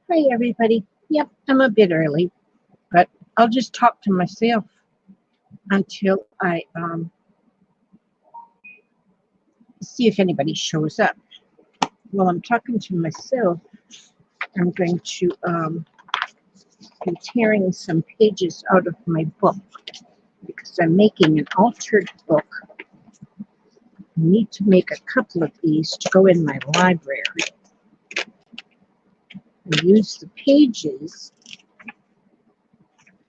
Hi, everybody. Yep, I'm a bit early, but I'll just talk to myself until I see if anybody shows up. While I'm talking to myself, I'm going to be tearing some pages out of my book because I'm making an altered book. I need to make a couple of these to go in my library. I use the pages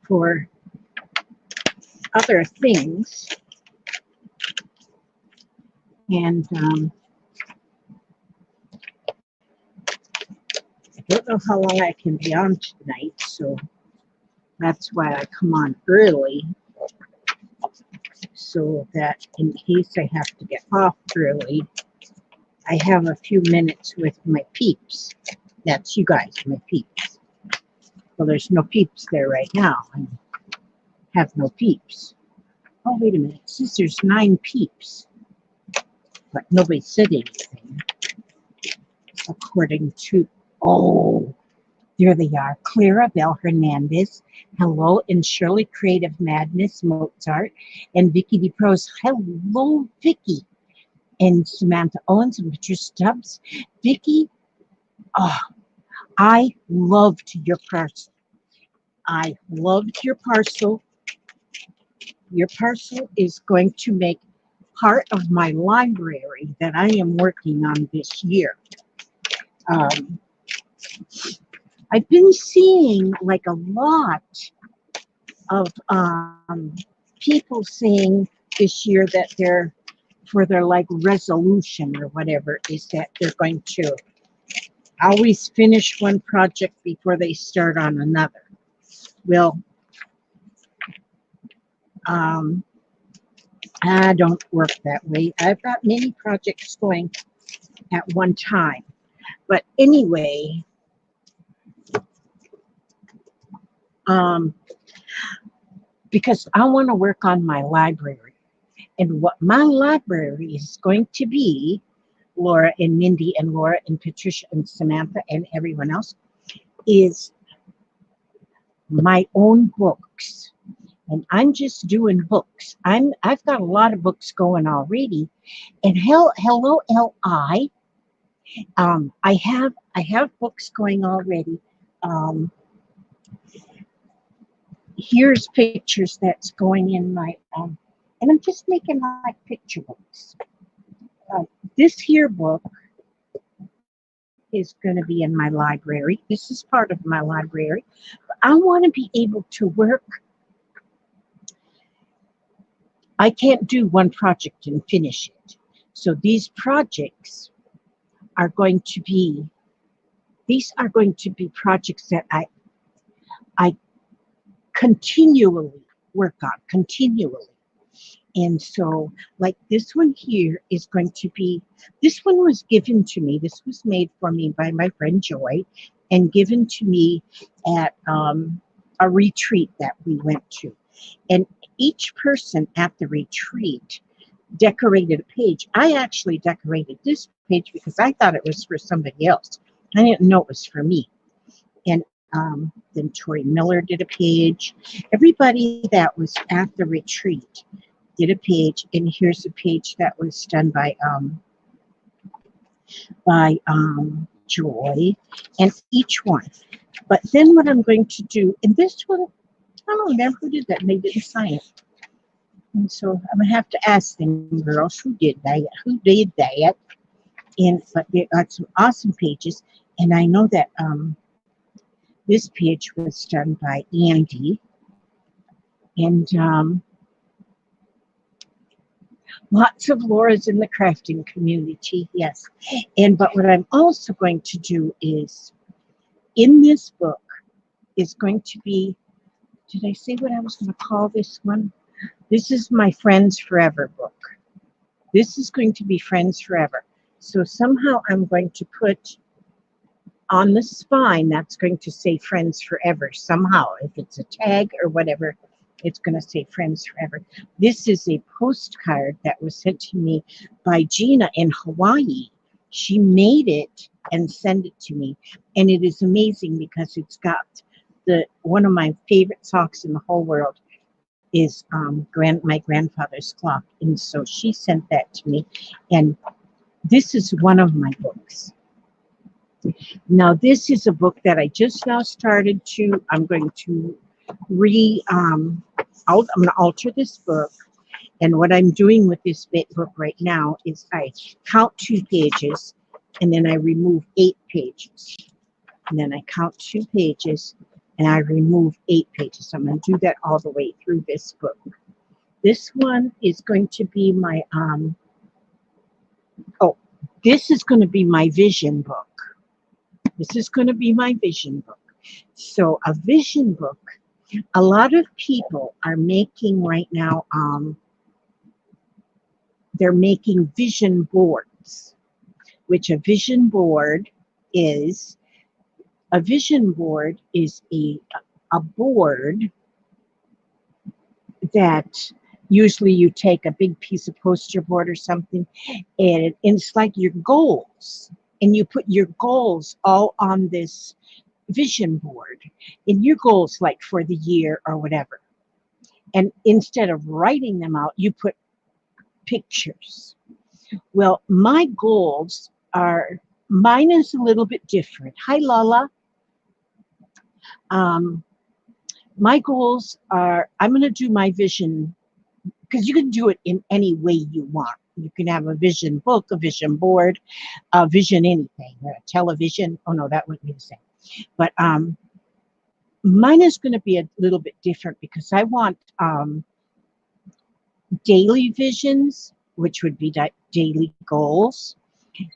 for other things, and I don't know how long I can be on tonight, so that's why I come on early, so that in case I have to get off early, I have a few minutes with my peeps. That's you guys, my peeps. Well, there's no peeps there right now. I have no peeps. Oh, wait a minute. It says there's 9 peeps, but nobody said anything. According to, oh, there they are. Clara Bell Hernandez, hello, and Shirley Creative Madness Mozart, and Vicky DePros, hello, Vicky, and Samantha Owens and Patricia Stubbs. Vicky, oh, I loved your parcel. I loved your parcel. Your parcel is going to make part of my library that I am working on this year. I've been seeing like a lot of people saying this year that they're, for their like resolution or whatever, is that they're going to always finish one project before they start on another. Well, I don't work that way. I've got many projects going at one time. But anyway, because I want to work on my library. And what my library is going to be, Laura and Mindy and Laura and Patricia and Samantha and everyone else, is my own books. And I'm just doing books. I've got a lot of books going already. And hello, L.I. I have books going already. Here's pictures that's going in my and I'm just making like picture books. This here book is going to be in my library. This is part of my library. But I want to be able to work. I can't do one project and finish it. So these projects are going to be, projects that I continually work on, continually. And so, like this one here is going to be, this one was given to me, this was made for me by my friend Joy, and given to me at a retreat that we went to. And each person at the retreat decorated a page. I actually decorated this page because I thought it was for somebody else. I didn't know it was for me. And then Tori Miller did a page. Everybody that was at the retreat did a page, and here's a page that was done by Joy, and each one. But then what I'm going to do, and this one, I don't remember who did that, and they didn't sign it. And so I'm gonna have to ask them girls who did that, And but they got some awesome pages, and I know that this page was done by Andy, and lots of Laura's in the crafting community, yes. And but what I'm also going to do is, in this book, is going to be, did I say what I was going to call this one? This is my Friends Forever book. This is going to be Friends Forever. So somehow I'm going to put on the spine, that's going to say Friends Forever somehow. If it's a tag or whatever, it's going to say Friends Forever. This is a postcard that was sent to me by Gina in Hawaii. She made it and sent it to me, and it is amazing because it's got one of my favorite socks in the whole world is my grandfather's clock, and so she sent that to me, and this is one of my books. Now this is a book that I just now started to. I'm going to I'm going to alter this book. And what I'm doing with this book right now is I count 2 pages, and then I remove 8 pages. And then I count 2 pages, and I remove 8 pages. I'm going to do that all the way through this book. This one is going to be my, this is going to be my vision book. This is going to be my vision book. So a vision book, a lot of people are making right now, they're making vision boards, which a vision board is a board that usually you take a big piece of poster board or something, and it's like your goals, and you put your goals all on this vision board, and your goals like for the year or whatever. And instead of writing them out, you put pictures. Well, my goals are, mine is a little bit different. Hi, Lala. My goals are, I'm going to do my vision, because you can do it in any way you want. You can have a vision book, a vision board, a vision anything, a television. Oh, no, that wouldn't be the same. But mine is going to be a little bit different because I want daily visions, which would be daily goals.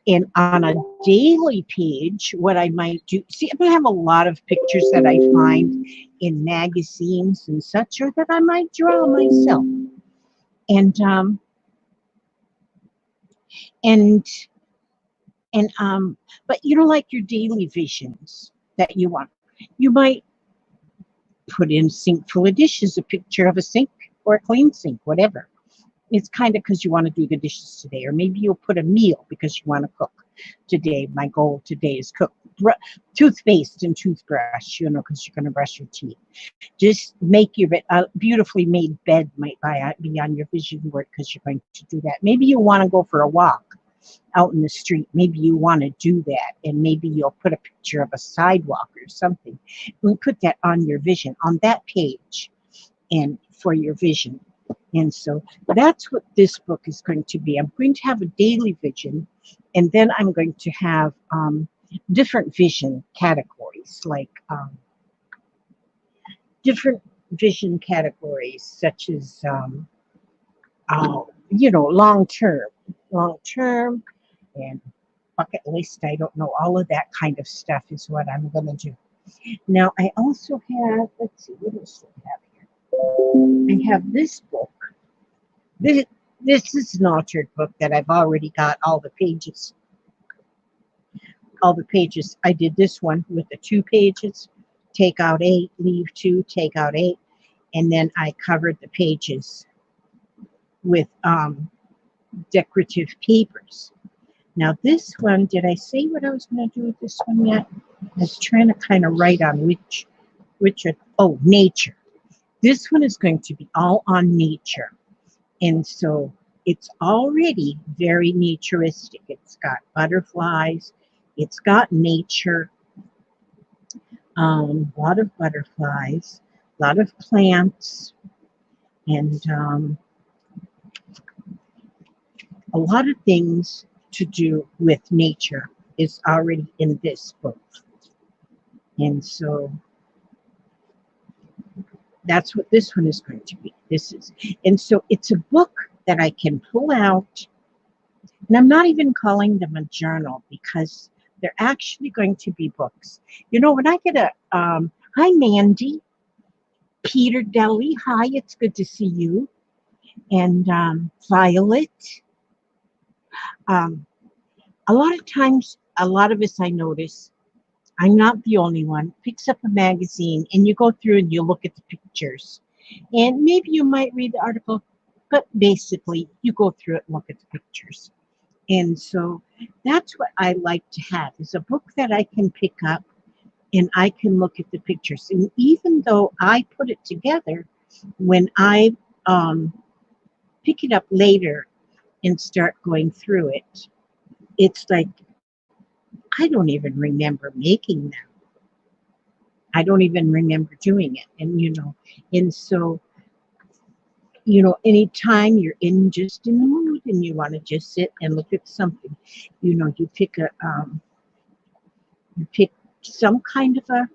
And on a daily page, what I might do, see, I'm going to have a lot of pictures that I find in magazines and such, or that I might draw myself. But you know, like your daily visions that you want, you might put in sink full of dishes, a picture of a sink or a clean sink, whatever. It's kind of because you want to do the dishes today, or maybe you'll put a meal because you want to cook today. My goal today is cook toothpaste and toothbrush, you know, because you're going to brush your teeth. Just make your beautifully made bed might be on your vision board because you're going to do that. Maybe you want to go for a walk out in the street. Maybe you want to do that, and maybe you'll put a picture of a sidewalk or something. We put that on your vision, on that page, and for your vision. And so that's what this book is going to be. I'm going to have a daily vision, and then I'm going to have different vision categories, like different vision categories, such as, you know, long term, and bucket list. I don't know. All of that kind of stuff is what I'm going to do. Now, I also have, let's see, what else do I have here? I have this book. This is an altered book that I've already got all the pages. All the pages. I did this one with the 2 pages. Take out 8, leave 2, take out 8. And then I covered the pages with decorative papers. Now this one, did I say what I was going to do with this one yet? I was trying to kind of write on which nature. This one is going to be all on nature. And so it's already very naturistic. It's got butterflies. It's got nature. A lot of butterflies, a lot of plants, and a lot of things to do with nature is already in this book. And so that's what this one is going to be. And so it's a book that I can pull out, and I'm not even calling them a journal because they're actually going to be books. You know, when I get hi Mandy, Peter Deli, hi, it's good to see you, and Violet. A lot of times, a lot of us, I notice, I'm not the only one, picks up a magazine and you go through and you look at the pictures. And maybe you might read the article, but basically you go through it and look at the pictures. And so That's what I like to have, is a book that I can pick up and I can look at the pictures. And even though I put it together, when I pick it up later and start going through it, it's like I don't even remember making them. I don't even remember doing it. And so, anytime you're just in the mood and you want to just sit and look at something, you pick you pick some kind of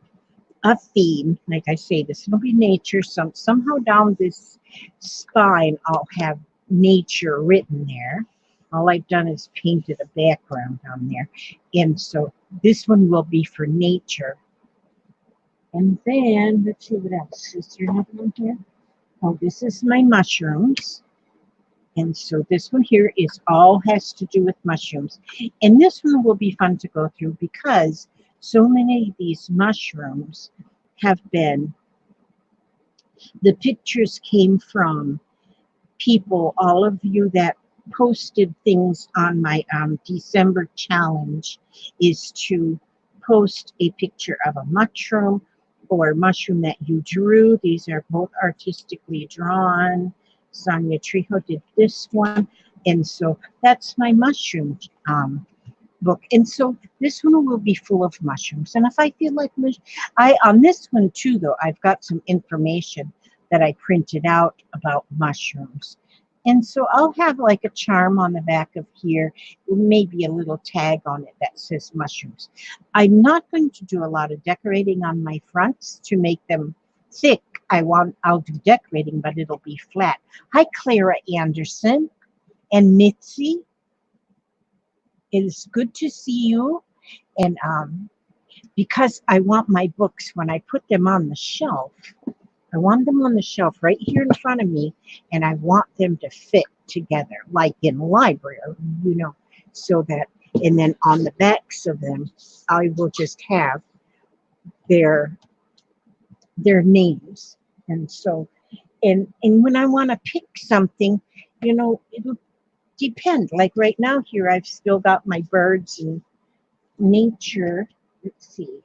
a theme. Like I say, this will be nature. Somehow down this spine, I'll have nature written there. All I've done is painted a background down there. And so this one will be for nature. And then, let's see what else. Is there another one here? Oh, this is my mushrooms. And so this one here is all has to do with mushrooms. And this one will be fun to go through because so many of these mushrooms have been, the pictures came from people, all of you that posted things on my December challenge, is to post a picture of a mushroom or mushroom that you drew. These are both artistically drawn. Sonia Trejo did this one. And so that's my mushroom book. And so this one will be full of mushrooms. And if I feel like on this one too, though, I've got some information that I printed out about mushrooms. And so I'll have like a charm on the back of here, maybe a little tag on it that says mushrooms. I'm not going to do a lot of decorating on my fronts to make them thick. I'll do decorating, but it'll be flat. Hi, Clara Anderson and Mitzi. It is good to see you. And because I want my books, when I put them on the shelf, I want them on the shelf right here in front of me, and I want them to fit together, like in a library, so that, and then on the backs of them, I will just have their names. And so, and when I want to pick something, it'll depend. Like right now here, I've still got my birds and nature. Let's see.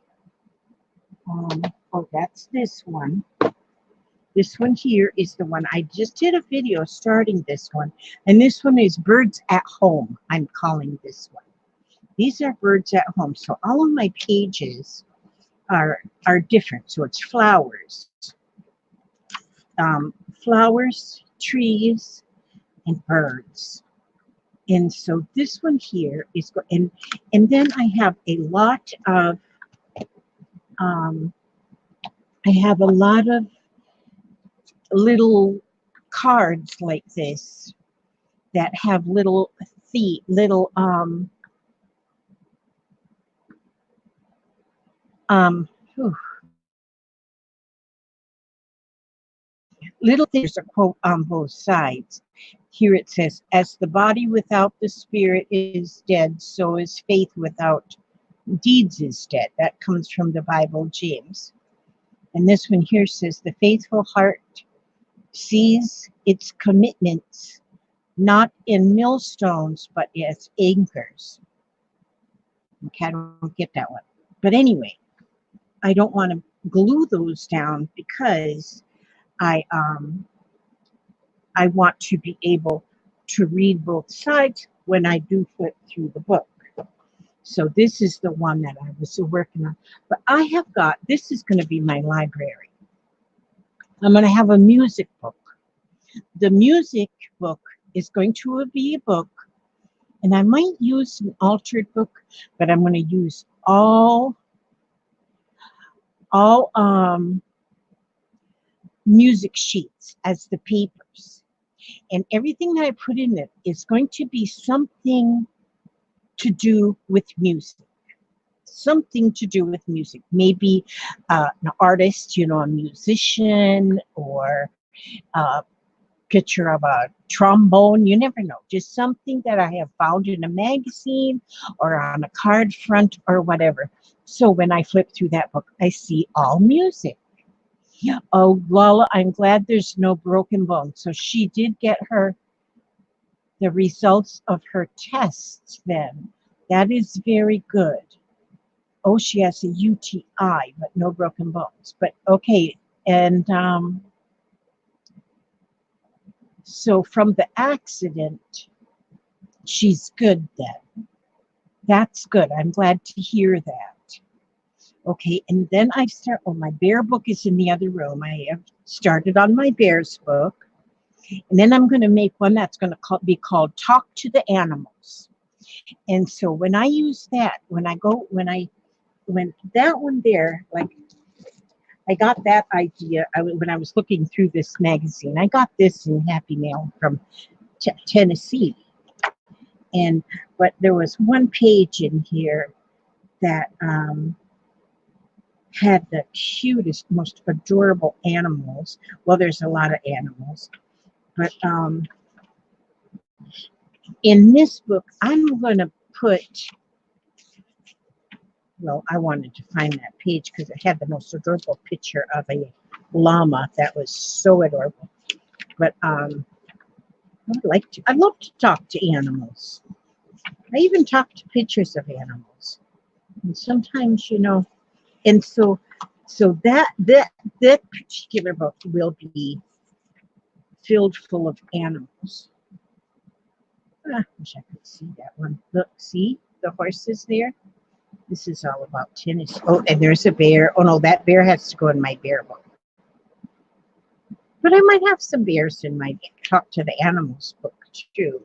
Oh, that's this one. This one here is the one I just did a video starting this one. And this one is birds at home. I'm calling this one. These are birds at home. So all of my pages are different. So it's flowers, flowers, trees, and birds. And so this one here is, and then I have a lot of, little cards like this that have little little there's a quote on both sides. Here it says, as the body without the spirit is dead, so is faith without deeds is dead. That comes from the Bible, James. And this one here says, the faithful heart sees its commitments not in millstones, but as anchors. Okay, I don't get that one. But anyway, I don't want to glue those down because I want to be able to read both sides when I do flip through the book. So this is the one that I was working on. But I have got, this is going to be my library. I'm going to have a music book. The music book is going to be a book, and I might use an altered book, but I'm going to use all music sheets as the papers. And everything that I put in it is going to be something to do with music. Something to do with music. Maybe an artist, a musician, or a picture of a trombone. You never know. Just something that I have found in a magazine or on a card front or whatever. So when I flip through that book, I see all music. Oh, Lala, I'm glad there's no broken bone. So she did get the results of her tests then. That is very good. Oh, she has a UTI, but no broken bones. But okay, and so from the accident, she's good then. That's good. I'm glad to hear that. Okay, and then I start, oh, my bear book is in the other room. I have started on my bears book. And then I'm going to make one that's going to be called Talk to the Animals. And so when I use that, when that one there, like I got that idea when I was looking through this magazine. I got this in Happy Mail from Tennessee. But there was one page in here that had the cutest, most adorable animals. Well, there's a lot of animals, but in this book, I'm going to put, well, I wanted to find that page because it had the most adorable picture of a llama that was so adorable. But I'd love to talk to animals. I even talk to pictures of animals. And sometimes, and so that particular book will be filled full of animals. I wish I could see that one. Look, see the horses there? This is all about tennis. Oh, and there's a bear. Oh no, that bear has to go in my bear book. But I might have some bears in my Talk to the Animals book too.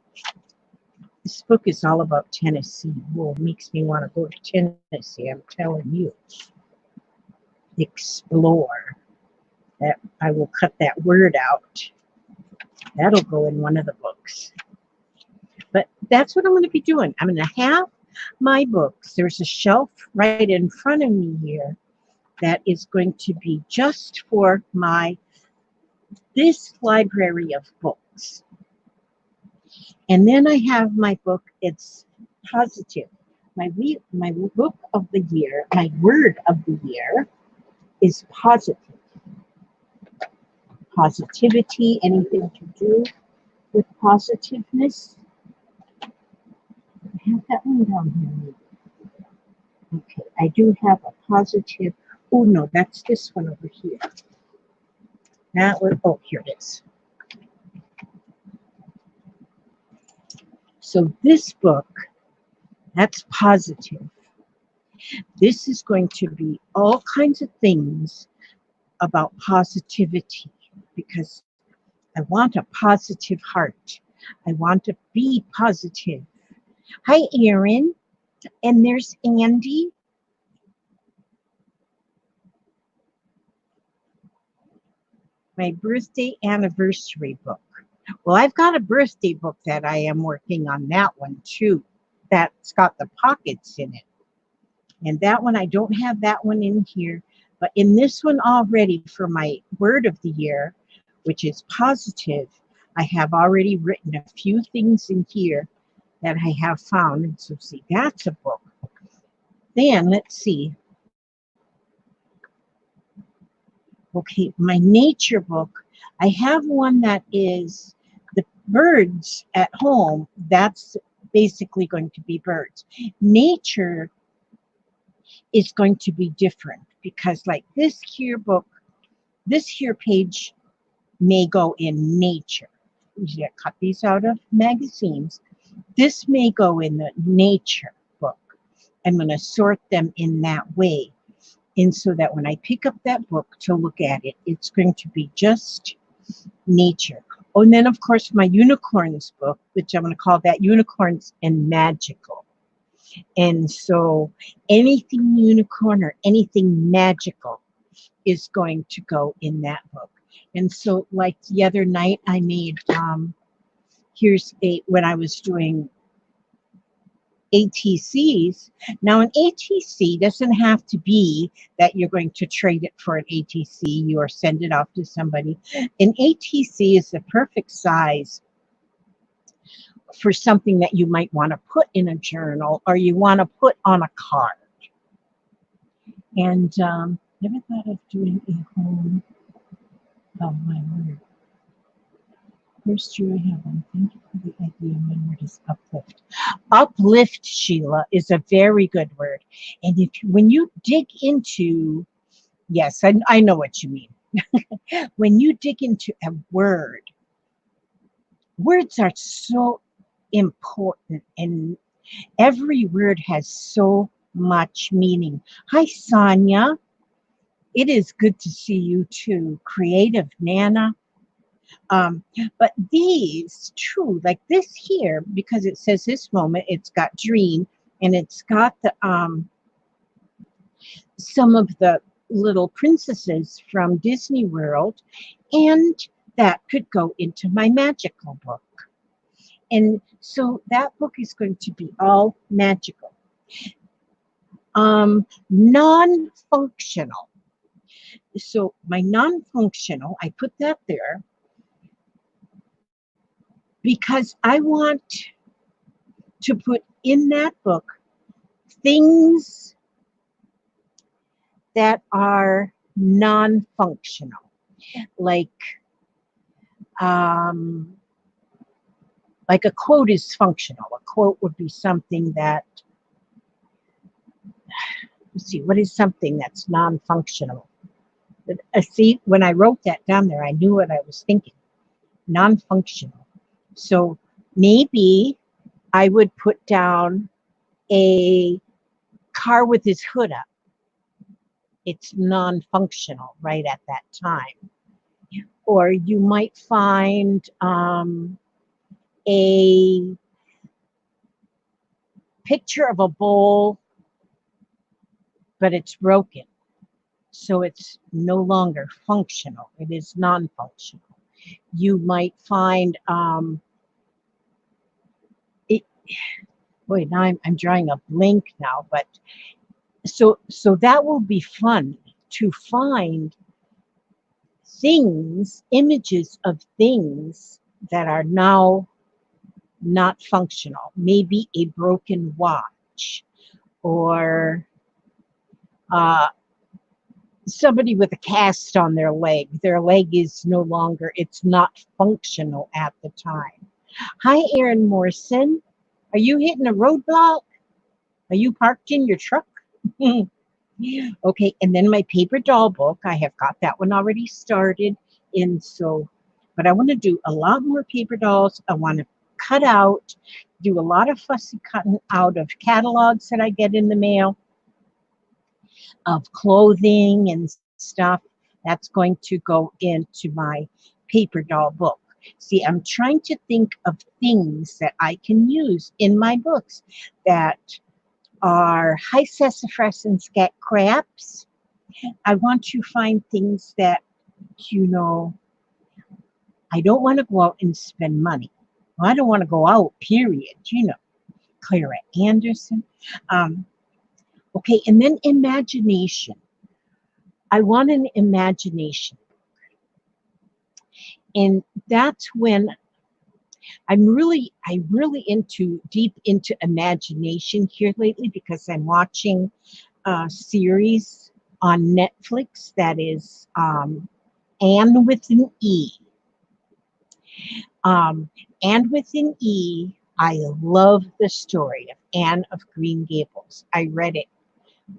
This book is all about Tennessee. Whoa, it makes me want to go to Tennessee, I'm telling you. Explore. That I will cut that word out. That'll go in one of the books. But that's what I'm going to be doing. I'm going to have my books. There's a shelf right in front of me here that is going to be just for this library of books. And then I have my book, it's positive. My book of the year, my word of the year is positive. Positivity, anything to do with positiveness. I have that one down here. Okay, I do have a positive. Oh no, that's this one over here. That one, oh, here it is. So this book, that's positive. This is going to be all kinds of things about positivity because I want a positive heart. I want to be positive. Hi, Erin. And there's Andy. My birthday anniversary book. Well, I've got a birthday book that I am working on, that one too. That's got the pockets in it. And that one, I don't have that one in here. But in this one already for my word of the year, which is positive, I have already written a few things in here that I have found. And so see, that's a book. Then let's see. Okay, my nature book. I have one that is the birds at home. That's basically going to be birds. Nature is going to be different because like this here book, this here page may go in nature. You cut these out of magazines. This may go in the nature book. I'm going to sort them in that way. And so that when I pick up that book to look at it, it's going to be just nature. Oh, and then of course my unicorns book, which I'm going to call that Unicorns and Magical. And so anything unicorn or anything magical is going to go in that book. And so like the other night I made, when I was doing ATCs. Now an ATC doesn't have to be that you're going to trade it for an ATC or send it off to somebody. An ATC is the perfect size for something that you might want to put in a journal or you want to put on a card. And never thought of doing a home, oh my word. First you I have one. Thank you for the idea. My word is uplift. Uplift, Sheila, is a very good word. And when you dig into, yes, I know what you mean. When you dig into a word, words are so important, and every word has so much meaning. Hi, Sonia. It is good to see you too. Creative Nana. Um, but these too, like this here, because it says this moment, it's got dream, and it's got the some of the little princesses from Disney World, and that could go into my magical book. And so that book is going to be all magical. Non-functional. So my non-functional, I put that there because I want to put in that book things that are non-functional, um, like a quote is functional. A quote would be something that, let's see, what is something that's non-functional? See, when I wrote that down there, I knew what I was thinking. Non-functional. So maybe I would put down a car with his hood up. It's non-functional right at that time. Or you might find a picture of a bowl, but it's broken. So it's no longer functional. It is non-functional. You might find it. Boy, now I'm drawing a blank now, but so that will be fun to find things, images of things that are now not functional. Maybe a broken watch, or somebody with a cast on their leg. Their leg is no longer, it's not functional at the time. Hi, Aaron Morrison. Are you hitting a roadblock? Are you parked in your truck? Okay, and then my paper doll book, I have got that one already started. And so, but I want to do a lot more paper dolls. I want to cut out, do a lot of fussy cutting out of catalogs that I get in the mail, of clothing and stuff. That's going to go into my paper doll book. See, I'm trying to think of things that I can use in my books that are high sassafras and scat crafts. I want to find things that, I don't want to go out and spend money. Well, I don't want to go out, period. Clara Anderson. Okay, and then imagination. I want an imagination. And that's when I'm really deep into imagination here lately, because I'm watching a series on Netflix that is Anne with an E. And with an E, I love the story of Anne of Green Gables. I read it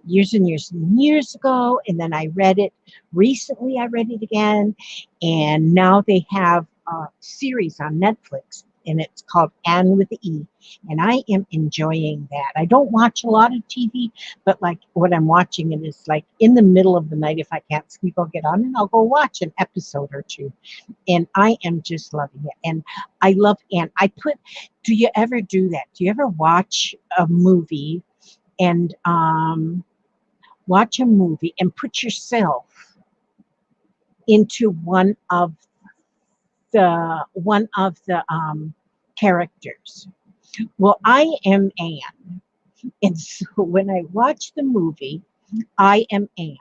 years and years and years ago, and then I read it recently. I read it again, and now they have a series on Netflix, and it's called Anne with the E, and I am enjoying that. I don't watch a lot of TV, but like what I'm watching, it is like in the middle of the night. If I can't sleep, I'll get on and I'll go watch an episode or two, and I am just loving it. And I love Anne. Do you ever do that? Do you ever watch a movie and watch a movie and put yourself into one of the characters? Well, I am Anne, and so when I watch the movie, I am Anne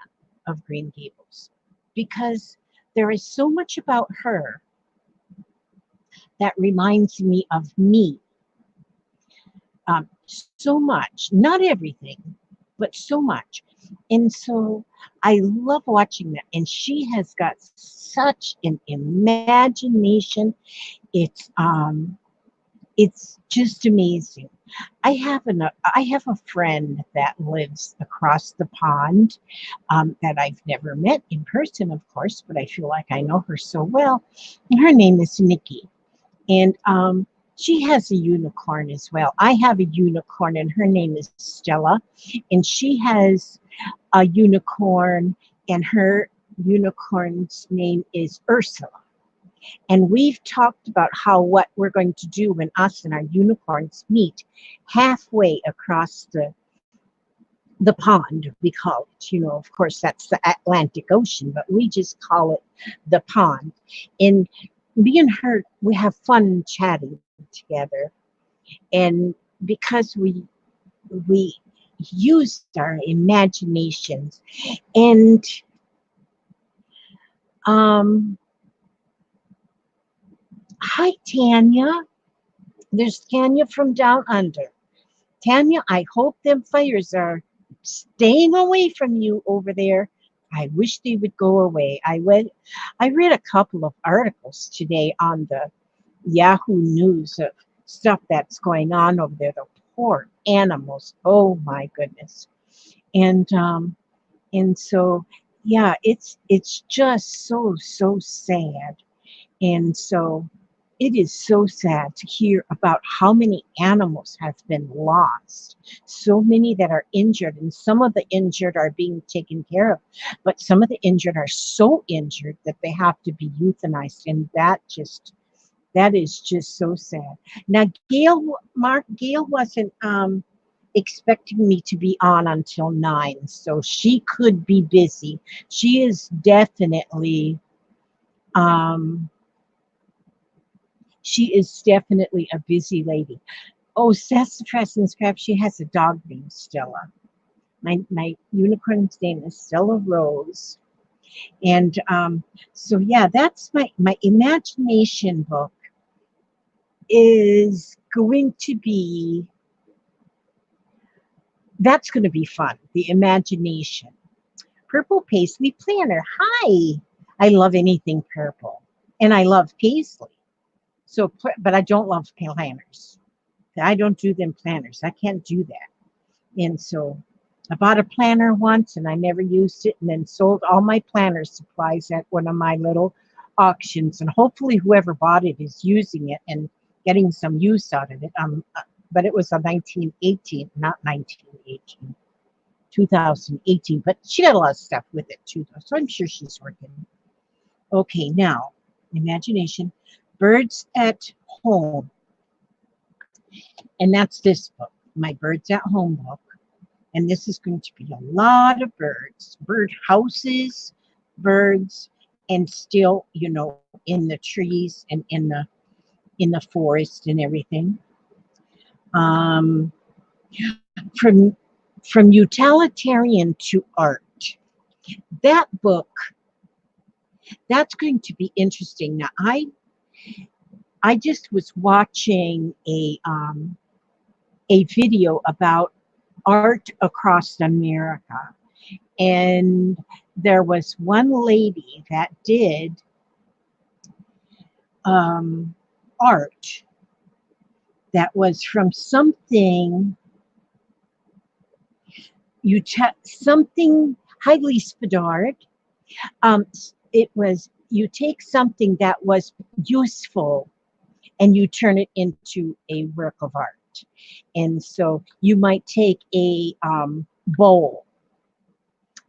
of Green Gables, because there is so much about her that reminds me of me. So much, not everything, but so much. And so I love watching that. And she has got such an imagination. It's um, it's just amazing. I have a friend that lives across the pond that I've never met in person, of course, but I feel like I know her so well. And her name is Nikki, and she has a unicorn as well. I have a unicorn, and her name is Stella, and she has a unicorn, and her unicorn's name is Ursula. And we've talked about how what we're going to do when us and our unicorns meet halfway across the pond, we call it. You know, of course, that's the Atlantic Ocean, but we just call it the pond. And me and her, we have fun chatting together. And because we used our imaginations, and um hi Tanya, there's Tanya from down under. Tanya, I hope them fires are staying away from you over there. I wish they would go away. I read a couple of articles today on the Yahoo News of stuff that's going on over there. The poor animals. Oh my goodness. And so yeah, it's just so sad. And so it is so sad to hear about how many animals have been lost. So many that are injured, and some of the injured are being taken care of, but some of the injured are so injured that they have to be euthanized, and that is just so sad. Now, Gail wasn't expecting me to be on until 9, so she could be busy. She is definitely um, a busy lady. Oh, sassafras and scrap. She has a dog named Stella. My unicorn's name is Stella Rose. And so yeah, that's my imagination book is going to be that's going to be fun. The imagination. Purple paisley planner. Hi. I love anything purple. And I love paisley. So but I don't love planners. I don't do them planners. I can't do that. And so I bought a planner once and I never used it, and then sold all my planner supplies at one of my little auctions. And hopefully whoever bought it is using it and getting some use out of it. But it was a 1918, not 1918, 2018. But she got a lot of stuff with it too, though. So I'm sure she's working. Okay, now, imagination. Birds at Home. And that's this book, my Birds at Home book. And this is going to be a lot of birds, bird houses, birds, and still, you know, in the trees and in the forest and everything. Um, from utilitarian to art. That book, that's going to be interesting. Now, I just was watching a video about art across America. And there was one lady that did art that was from something something highly Spadard. It was you take something that was useful and you turn it into a work of art. And so you might take a bowl,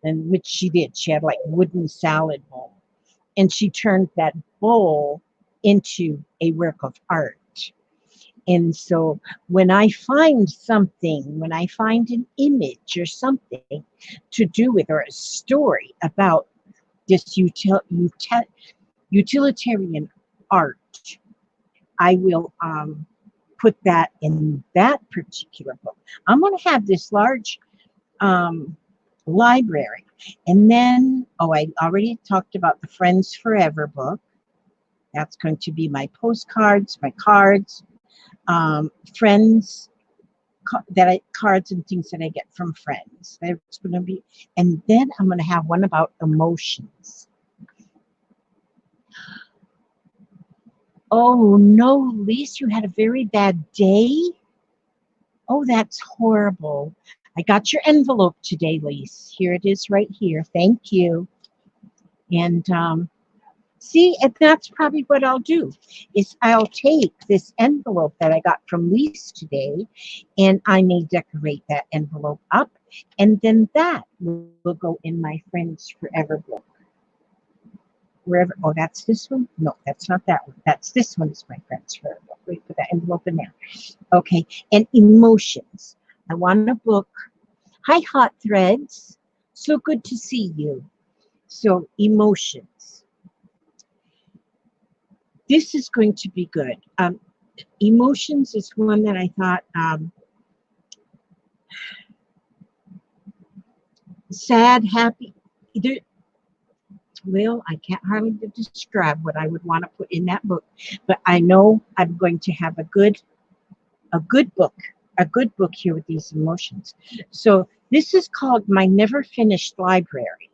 and which she did. She had like wooden salad bowl, and she turned that bowl into a work of art. And so when I find something, when I find an image or something to do with, or a story about this utilitarian art, I will put that in that particular book. I'm going to have this large library. And then, oh, I already talked about the Friends Forever book. That's going to be my postcards, my cards, friends, cards and things that I get from friends. That's going to be, and then I'm going to have one about emotions. Oh no, Lise, you had a very bad day? Oh, that's horrible. I got your envelope today, Lise. Here it is right here. Thank you. And see, and that's probably what I'll do is I'll take this envelope that I got from Lise today, and I may decorate that envelope up, and then that will go in my Friends Forever book. Wherever, oh, that's this one? No, that's not that one. That's this one is my Friends Forever book. Wait, put that envelope in there. Okay, and emotions. I want a book. Hi, Hot Threads. So good to see you. So, emotions. This is going to be good. Emotions is one that I thought sad, happy. Either, well, I can't hardly describe what I would want to put in that book, but I know I'm going to have a good book, a good book here with these emotions. So this is called My Never Finished Library.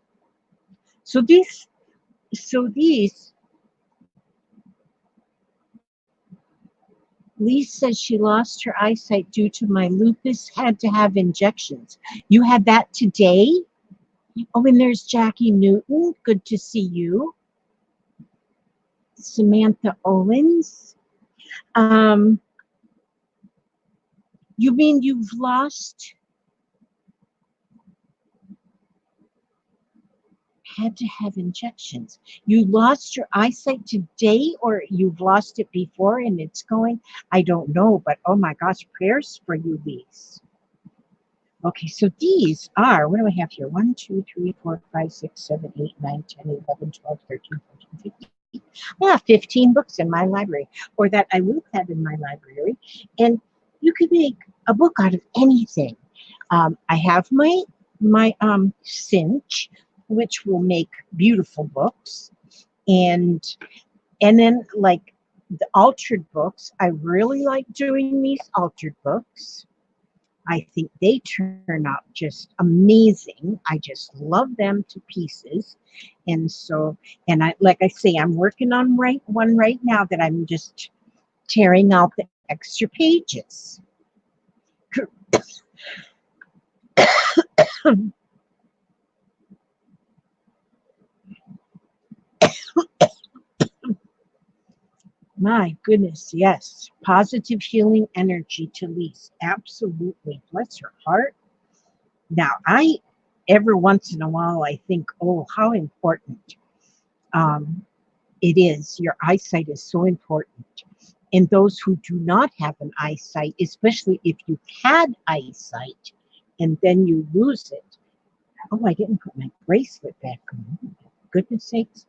So these, Lee says she lost her eyesight due to my lupus, had to have injections. You had that today? Oh, and there's Jackie Newton. Good to see you. Samantha Owens. You mean you've lost? Had to have injections. You lost your eyesight today, or you've lost it before and it's going? I don't know, but oh my gosh, prayers for you, Lise. Okay, so these are, what do I have here? 1, 2, 3, 4, 5, 6, 7, 8, 9, 10, 11, 12, 13, 14, 15. I have 15 books in my library, or that I will have in my library. And you could make a book out of anything. I have my cinch, which will make beautiful books. And then like the altered books, I really like doing these altered books. I think they turn out just amazing. I just love them to pieces. And so, and I, like I say, I'm working on one right now that I'm just tearing out the extra pages. My goodness, yes. Positive healing energy to Lise. Absolutely. Bless her heart. Now, every once in a while, I think, oh, how important it is. Your eyesight is so important. And those who do not have an eyesight, especially if you've had eyesight and then you lose it. Oh, I didn't put my bracelet back on. Goodness sakes.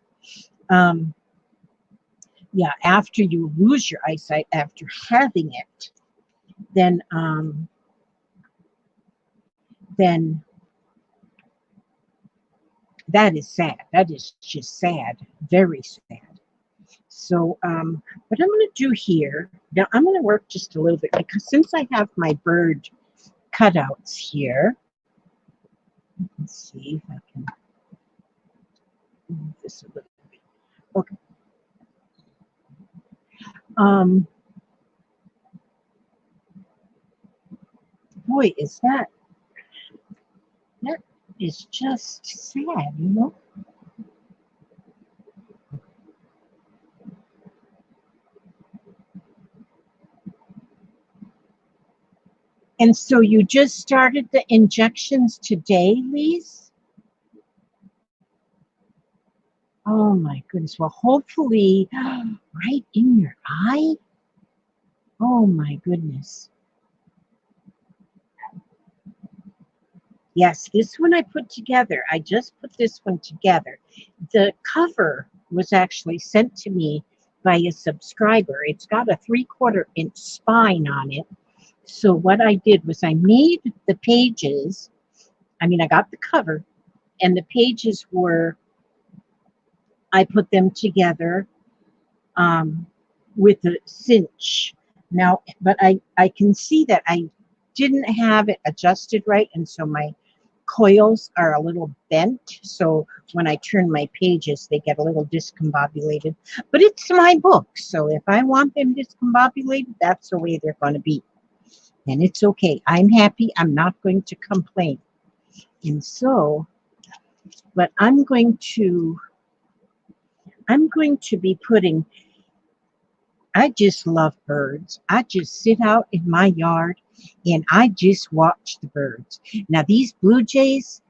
Yeah, after you lose your eyesight, after having it, then that is sad. That is just sad, very sad. So what I'm going to do here, now I'm going to work just a little bit, because since I have my bird cutouts here, let's see if I can move this a little bit. Okay. Boy, that is just sad, you know? And so you just started the injections today, Lise? Oh my goodness. Well, hopefully, right in your eye? Oh my goodness. Yes, this one I put together. I just put this one together. The cover was actually sent to me by a subscriber. It's got a 3/4-inch spine on it. So what I did was I made the pages. I mean, I got the cover, and the pages were, I put them together with a cinch. Now, but I can see that I didn't have it adjusted right, and so my coils are a little bent, so when I turn my pages, they get a little discombobulated. But it's my book, so if I want them discombobulated, that's the way they're going to be. And it's okay. I'm happy. I'm not going to complain. And so, but I'm going to be putting, I just love birds. I just sit out in my yard and I just watch the birds. Now, these blue jays,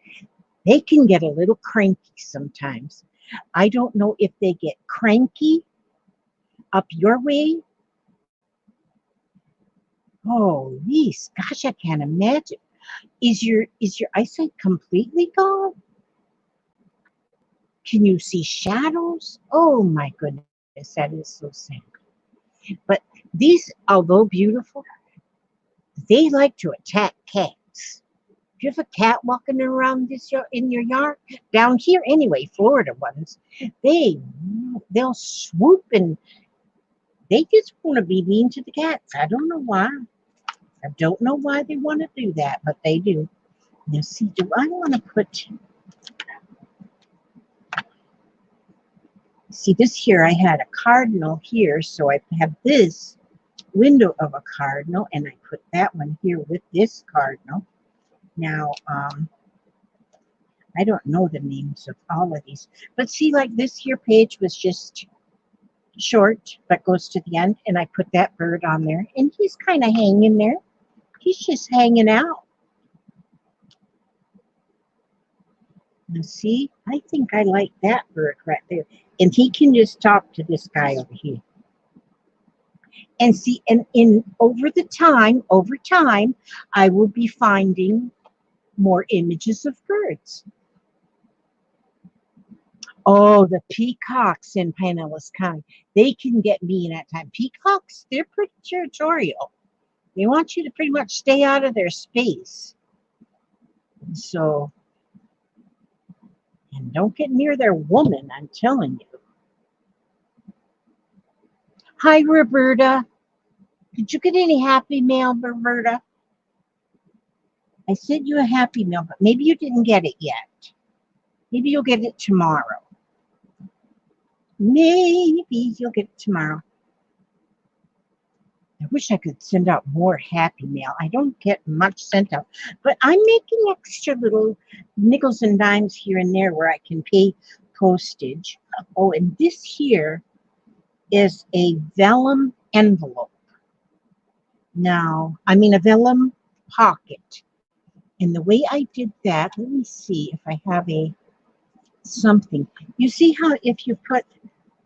they can get a little cranky sometimes. I don't know if they get cranky up your way. Oh, Lise, gosh, I can't imagine. Is your eyesight completely gone? Can you see shadows? Oh my goodness, that is so sad. But these, although beautiful, they like to attack cats. If you have a cat walking around in your yard, down here anyway, Florida ones, they'll swoop and they just want to be mean to the cats. I don't know why. I don't know why they want to do that, but they do. Now, see, do I want to put? See, this here, I had a cardinal here, so I have this window of a cardinal, and I put that one here with this cardinal. Now, I don't know the names of all of these, but see, like this here page was just short, but goes to the end, and I put that bird on there, and he's kind of hanging there. He's just hanging out. Now, see, I think I like that bird right there, and he can just talk to this guy over here. And see, and over time, I will be finding more images of birds. Oh, the peacocks in Pinellas County. They can get mean at times. Peacocks, they're pretty territorial. They want you to pretty much stay out of their space. So, and don't get near their woman, I'm telling you. Hi, Roberta. Did you get any happy mail, Roberta? I sent you a happy mail, but maybe you didn't get it yet. Maybe you'll get it tomorrow. Maybe you'll get it tomorrow. I wish I could send out more happy mail. I don't get much sent out, but I'm making extra little nickels and dimes here and there where I can pay postage. Oh, and this here is a vellum envelope. Now, I mean a vellum pocket. And the way I did that, let me see if I have something. You see how if you put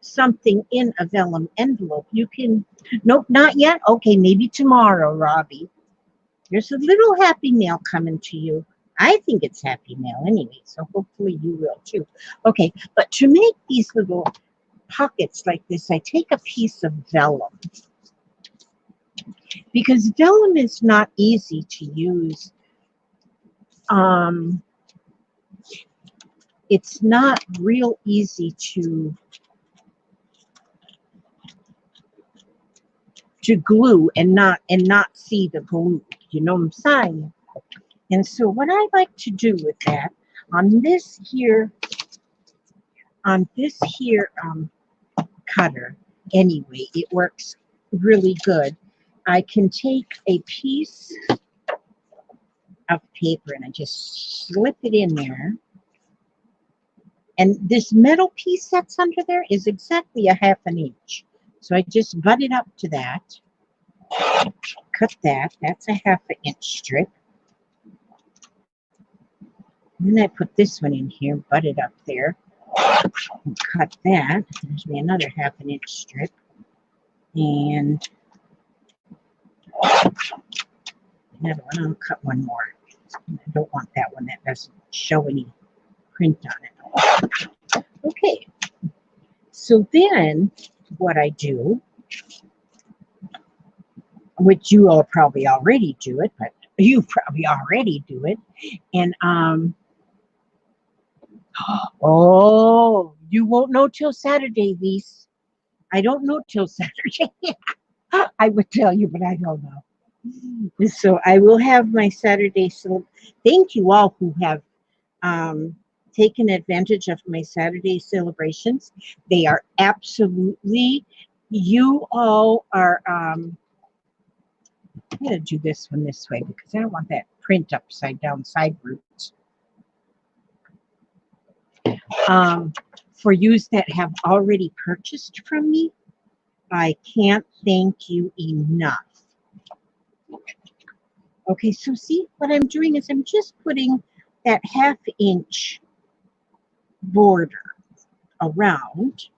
something in a vellum envelope, you can, nope, not yet. Okay, maybe tomorrow, Robbie. There's a little happy mail coming to you. I think it's happy mail anyway, so hopefully you will too. Okay, but to make these little pockets like this, I take a piece of vellum. Because vellum is not easy to use. It's not real easy to glue and not see the glue. You know what I'm saying? And so what I like to do with that on this here cutter, anyway, it works really good. I can take a piece of paper and I just slip it in there. And this metal piece that's under there is exactly a 1/2 inch. So I just butt it up to that. Cut that. That's a 1/2 inch strip. And then I put this one in here, butt it up there. And cut that. There's me another 1/2 inch strip. And another one. I'll cut one more. I don't want that one. That doesn't show any print on it. Okay. So then what I do, which you all probably already do it, but you probably already do it. And oh, you won't know till Saturday, Lise. I don't know till Saturday. I would tell you, but I don't know. So I will have my Saturday. So thank you all who have um, taken advantage of my Saturday celebrations. They are absolutely, you all are, I'm going to do this one this way because I don't want that print upside down side roots. For yous that have already purchased from me, I can't thank you enough. Okay, so see what I'm doing is I'm just putting that 1/2 inch border around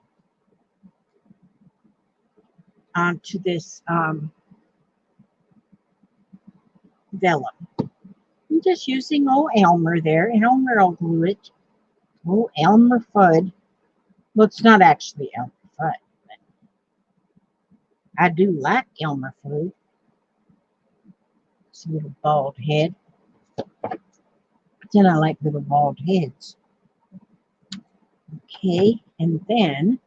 onto this vellum. I'm just using old Elmer there. Elmer will glue it. Oh, Elmer Fudd. Well, it's not actually Elmer Fudd, but I do like Elmer Fudd. It's a little bald head. Then I like little bald heads. Okay, and then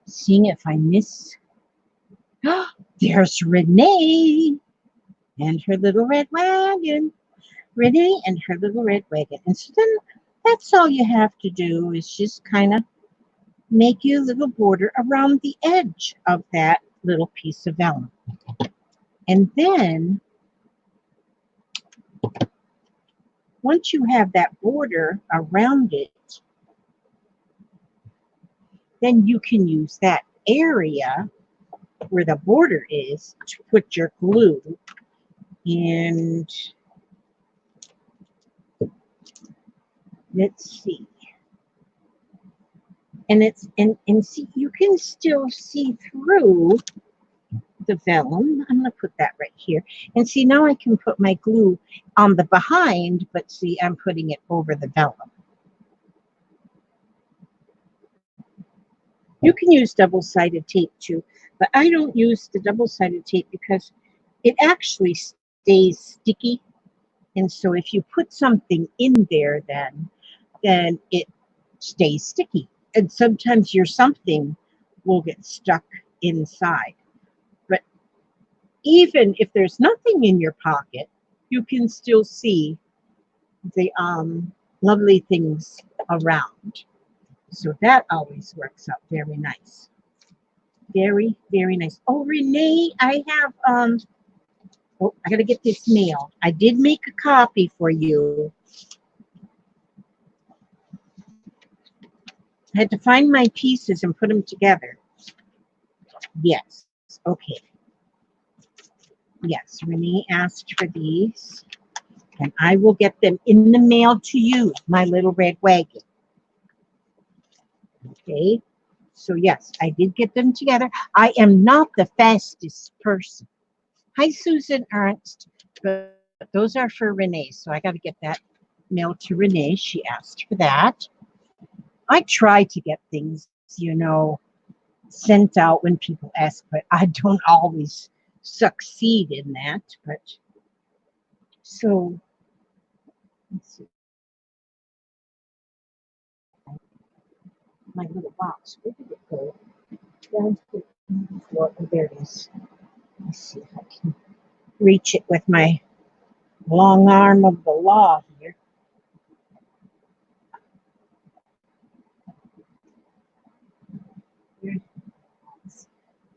seeing if I miss. There's Renee and her little red wagon. Renee and her little red wagon. And so then that's all you have to do is just kind of make your little border around the edge of that little piece of vellum. And then once you have that border around it, then you can use that area where the border is to put your glue. And let's see. And it's and see, you can still see through the vellum. I'm going to put that right here. And see, now I can put my glue on the behind, but see, I'm putting it over the vellum. You can use double-sided tape too, but I don't use the double-sided tape because it actually stays sticky. And so if you put something in there, then it stays sticky. And sometimes your something will get stuck inside. But even if there's nothing in your pocket, you can still see the lovely things around. So that always works out very nice. Very, very nice. Oh, Renee, I have, oh, I got to get this mailed. I did make a copy for you. I had to find my pieces and put them together. Yes, okay. Yes, Renee asked for these, and I will get them in the mail to you, my little red wagon. Okay, so yes, I did get them together. I am not the fastest person. Hi, Susan Ernst, but those are for Renee, so I got to get that mailed to Renee. She asked for that. I try to get things, you know, sent out when people ask, but I don't always succeed in that. But so let's see. My little box, where did it go? Down to the floor. Oh, there it is. Let's see if I can reach it with my long arm of the law here.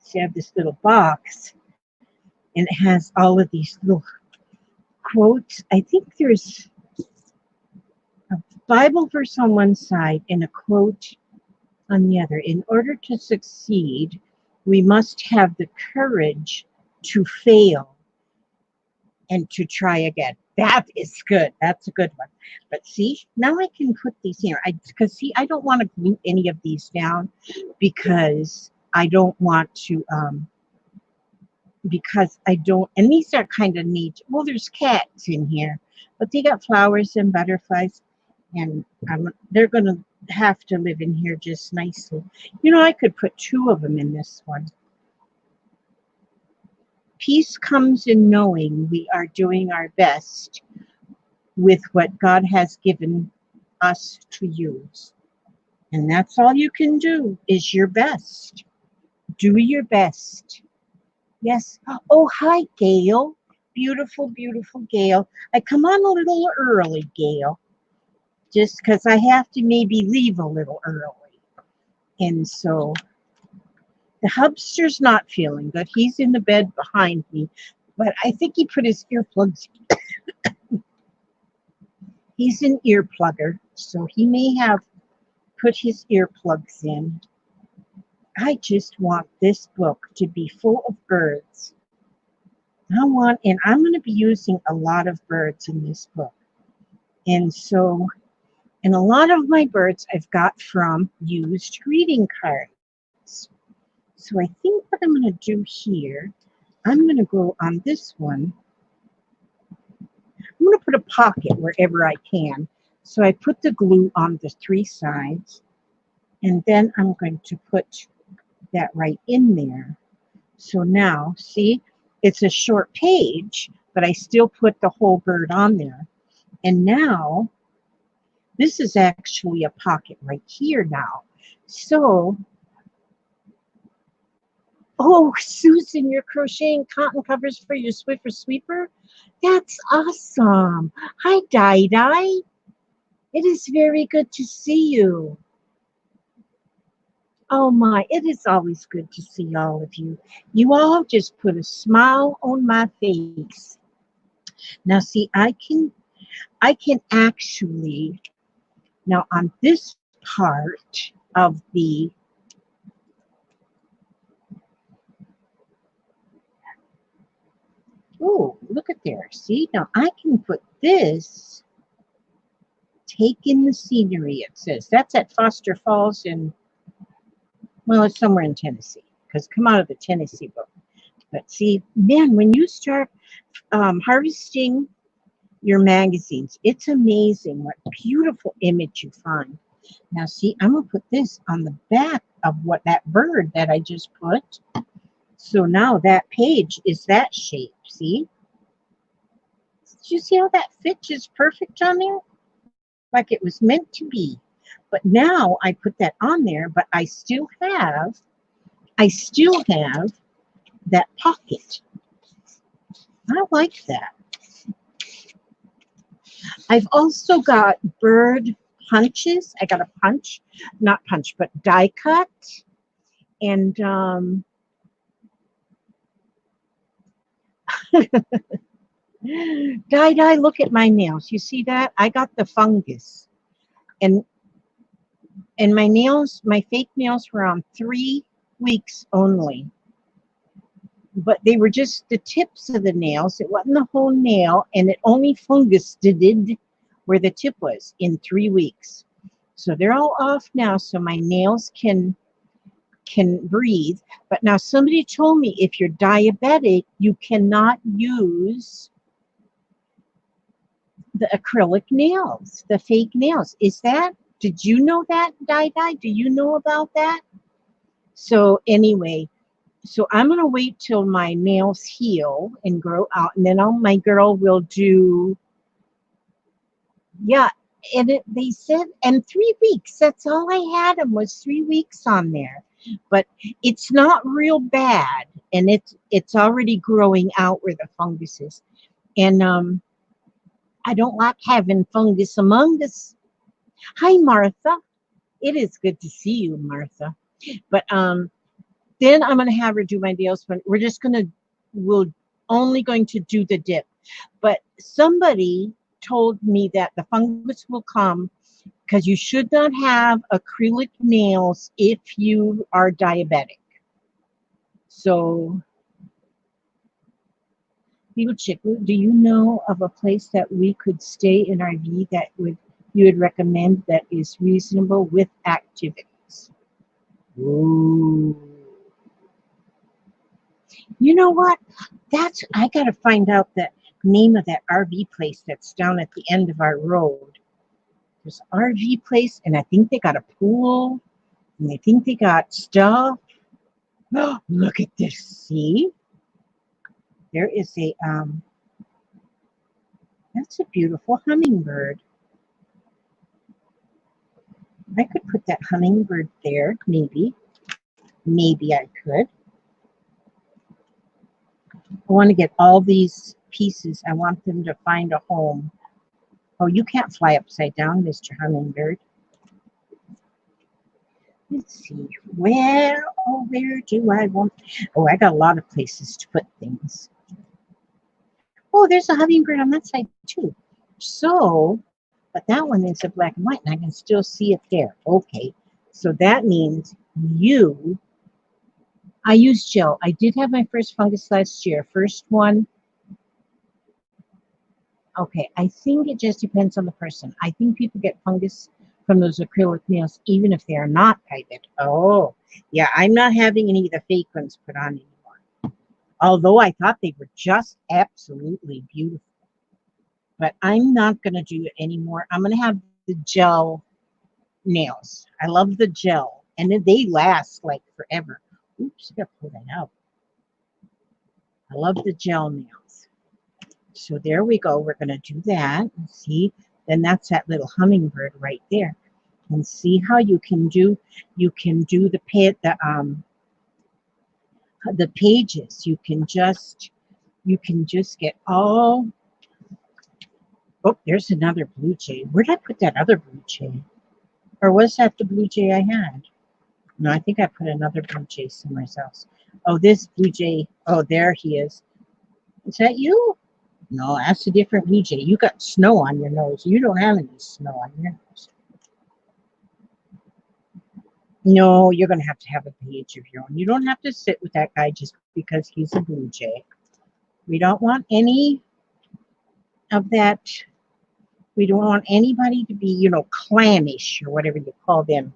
So you have this little box, and it has all of these little quotes. I think there's a Bible verse on one side and a quote on the other. In order to succeed, we must have the courage to fail and to try again. That is good. That's a good one. But see, now I can put these here. Because see, I don't want to glue any of these down because I don't want to, and these are kind of neat. Well, there's cats in here, but they got flowers and butterflies, and they're going to have to live in here just nicely. You know, I could put 2 of them in this one. Peace comes in knowing we are doing our best with what God has given us to use. And that's all you can do is your best. Do your best. Yes. Oh, hi, Gail. Beautiful, beautiful Gail. I come on a little early, Gail, just because I have to maybe leave a little early. And so the hubster's not feeling good. He's in the bed behind me, but I think he put his earplugs. He's an earplugger, so he may have put his earplugs in. I just want this book to be full of birds. And I'm going to be using a lot of birds in this book. And so, and a lot of my birds I've got from used greeting cards. So I think what I'm going to do here, I'm going to go on this one. I'm going to put a pocket wherever I can. So I put the glue on the 3 sides, and then I'm going to put that right in there. So now, see, it's a short page, but I still put the whole bird on there. And now, this is actually a pocket right here now. So, oh, Susan, you're crocheting cotton covers for your Swiffer Sweeper? That's awesome. Hi, Di Di. It is very good to see you. Oh my, it is always good to see all of you. You all just put a smile on my face. Now see, I can actually, now on this part of the, oh, look at there. See, now I can put this, take in the scenery, it says. That's at Foster Falls in, well, it's somewhere in Tennessee, because come out of the Tennessee book. But see, man, when you start harvesting your magazines, it's amazing what beautiful image you find. Now see, I'm going to put this on the back of what that bird that I just put. So now that page is that shape, see? Did you see how that fit just perfect on there? Like it was meant to be. But now I put that on there, but I still have that pocket. I like that. I've also got bird punches. I got a punch, not punch, but die cut. And die, look at my nails. You see that? I got the fungus. And my nails, my fake nails were on 3 weeks only. But they were just the tips of the nails. It wasn't the whole nail, and it only fungusted where the tip was in 3 weeks. So they're all off now, so my nails can breathe. But now somebody told me if you're diabetic, you cannot use the acrylic nails, the fake nails. Did you know that, Di? Do you know about that? So anyway, so I'm going to wait till my nails heal and grow out, and then my girl will do, yeah, and they said, and 3 weeks, that's all I had them was 3 weeks on there. But it's not real bad, and it's already growing out where the fungus is. And I don't like having fungus among us. Hi, Martha. It is good to see you, Martha. But then I'm going to have her do my nails. We're only going to do the dip. But somebody told me that the fungus will come because you should not have acrylic nails if you are diabetic. So, people chick, do you know of a place that we could stay in RV that you would recommend that is reasonable with activities? Ooh. You know what? I got to find out the name of that RV place that's down at the end of our road. There's an RV place, and I think they got a pool, and I think they got stuff. Oh, look at this. See? There is that's a beautiful hummingbird. I could put that hummingbird there, maybe. Maybe I could. I want to get all these pieces. I want them to find a home. Oh, you can't fly upside down, Mr. Hummingbird. Let's see. Where do I want? Oh, I got a lot of places to put things. Oh, there's a hummingbird on that side too. So, but that one is a black and white, and I can still see it there. Okay. So that means you, I used gel. I did have my first fungus last year. First one. Okay, I think it just depends on the person. I think people get fungus from those acrylic nails, even if they are not painted. Oh, yeah, I'm not having any of the fake ones put on anymore. Although I thought they were just absolutely beautiful. But I'm not going to do it anymore. I'm going to have the gel nails. I love the gel, and they last like forever. Oops, I got to pull that out. I love the gel nails. So there we go. We're going to do that. See, then that's that little hummingbird right there. And see how you can do the pages. You can just get all. Oh, there's another blue jay. Where did I put that other blue jay? Or was that the blue jay I had? No, I think I put another blue jay somewhere else. Oh, this blue jay. Oh, there he is. Is that you? No, that's a different blue jay. You got snow on your nose. You don't have any snow on your nose. No, you're going to have a page of your own. You don't have to sit with that guy just because he's a blue jay. We don't want any of that. We don't want anybody to be, clannish or whatever you call them.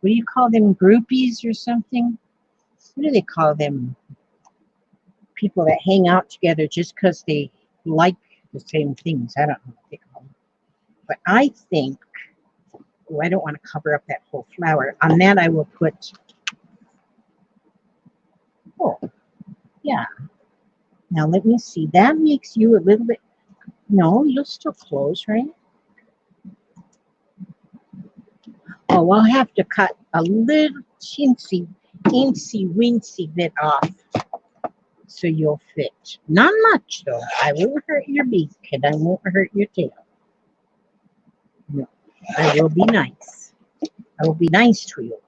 What do you call them? Groupies or something? What do they call them? People that hang out together just because they like the same things. I don't know what they call them. But I think, oh, I don't want to cover up that whole flower. On that, I will put, oh, yeah. Now let me see. That makes you a little bit, no, you'll still close, right? Oh, I'll have to cut a little teensy wincy bit off so you'll fit. Not much though. I won't hurt your beak and I won't hurt your tail. No, I will be nice. I will be nice to you.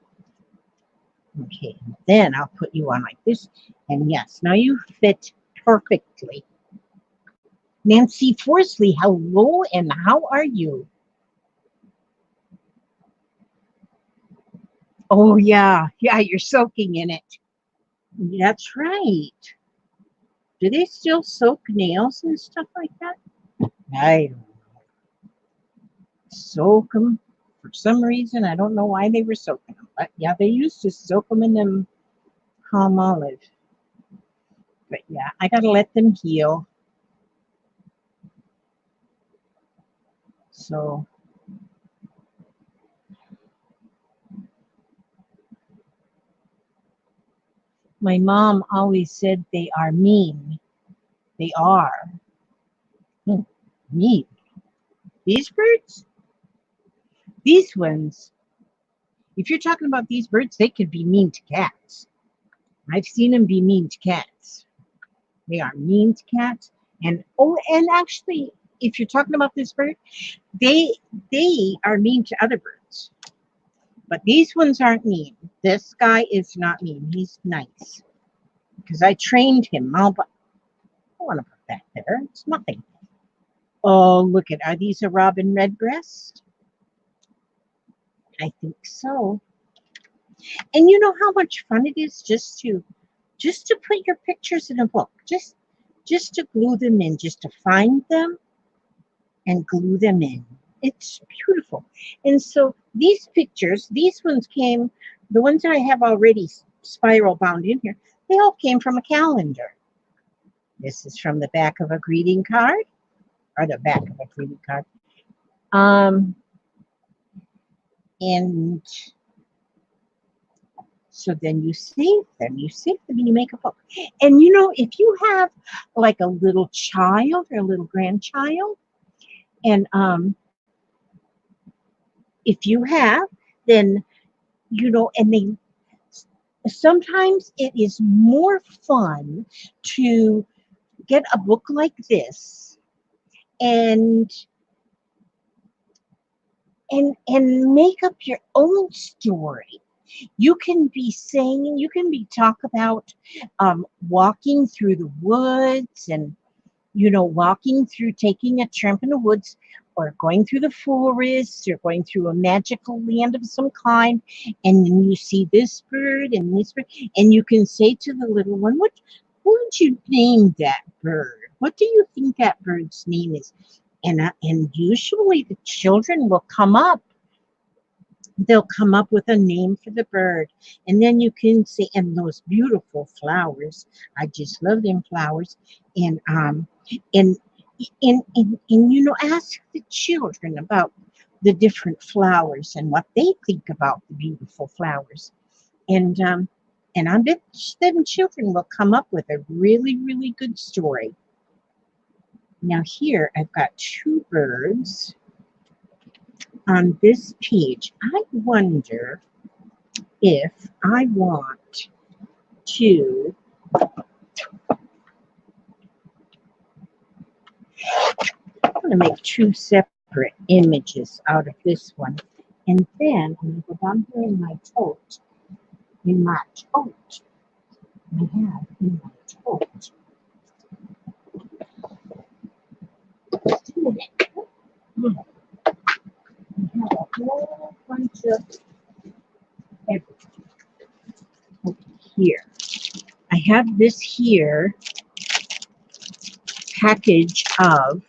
Okay, then I'll put you on like this. And yes, now you fit perfectly. Nancy Forsley, hello and how are you? Oh yeah, you're soaking in it. That's right. Do they still soak nails and stuff like that? I don't soak them for some reason. I don't know why they were soaking them, but yeah, they used to soak them in them palm olive. But yeah, I gotta let them heal. So my mom always said they are mean. They are mean. These birds, these ones. If you're talking about these birds, they could be mean to cats. I've seen them be mean to cats. They are mean to cats. And oh, and actually, if you're talking about this bird, they are mean to other birds. But these ones aren't mean. This guy is not mean. He's nice. Because I trained him. I want to put that there. It's nothing. Oh, look at, are these a robin redbreast? I think so. And you know how much fun it is just to put your pictures in a book. Just to glue them in, just to find them and glue them in. It's beautiful. And so these pictures, these ones came, the ones that I have already spiral bound in here, they all came from a calendar. This is from the back of a greeting card, or the back of a greeting card. And so then you save them and you make a book. And you know, if you have like a little child or a little grandchild, and if you have, then, you know, and they sometimes it is more fun to get a book like this and make up your own story. You can be saying, you can be talk about walking through the woods and, you know, walking through, taking a tramp in the woods, or going through the forest, or going through a magical land of some kind, and then you see this bird and this bird, and you can say to the little one, what would you name that bird? What do you think that bird's name is? And usually the children will come up, they'll come up with a name for the bird. And then you can say, and those beautiful flowers, I just love them flowers. And you know, ask the children about the different flowers and what they think about the beautiful flowers. And I bet them children will come up with a really, really good story. Now here I've got two birds on this page. I wonder if I want to, I'm going to make two separate images out of this one. And then I'm going to go down here in my tote. I have in my tote. I have a whole bunch of everything over here. I have this here package of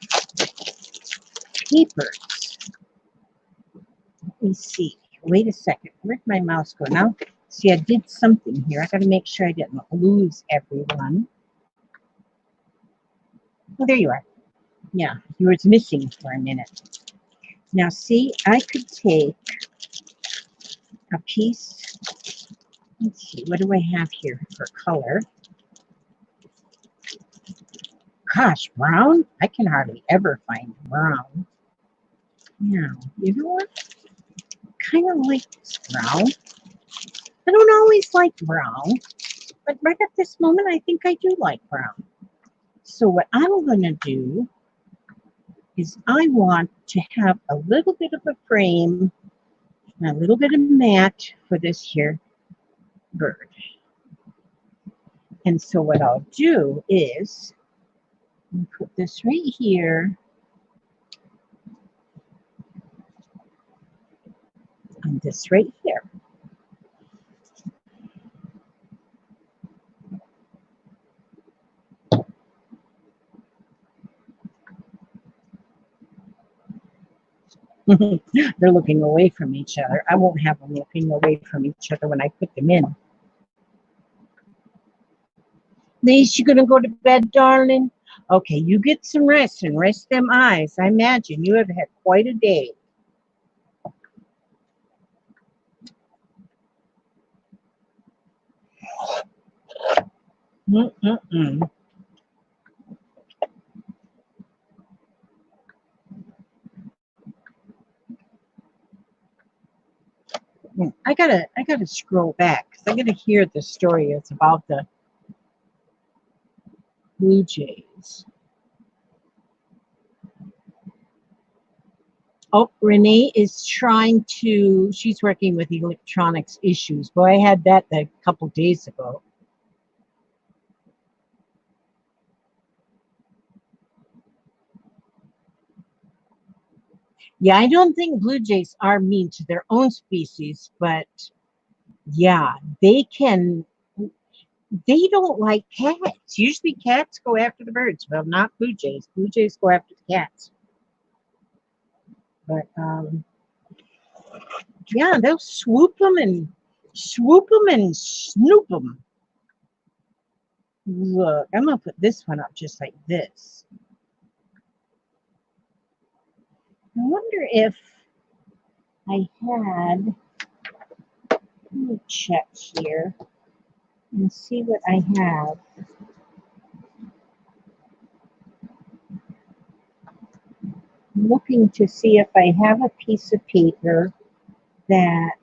papers. Let me see. Wait a second. Where'd my mouse go now? See, I did something here. I got to make sure I didn't lose everyone. Oh, there you are. Yeah, you were missing for a minute. Now, see, I could take a piece. Let's see, what do I have here for color? Gosh, brown? I can hardly ever find brown. Now, you know what? Kind of like this brown. I don't always like brown, but right at this moment, I think I do like brown. So what I'm going to do is I want to have a little bit of a frame and a little bit of mat for this here bird. And so what I'll do is put this right here and this right here. They're looking away from each other. I won't have them looking away from each other when I put them in. Lise, you gonna go to bed, darling? Okay, you get some rest and rest them eyes. I imagine you have had quite a day. I gotta scroll back because I gotta hear the story. It's about the Blue Jays. Oh, Renee is trying to, she's working with electronics issues. Boy, I had that a couple days ago. Yeah, I don't think blue jays are mean to their own species, but yeah, they don't like cats. Usually cats go after the birds. Well, not blue jays. Blue jays go after the cats. But yeah, they'll swoop them and snoop them. Look, I'm gonna put this one up just like this. I wonder if I had, let me check here and see what I have. I'm looking to see if I have a piece of paper that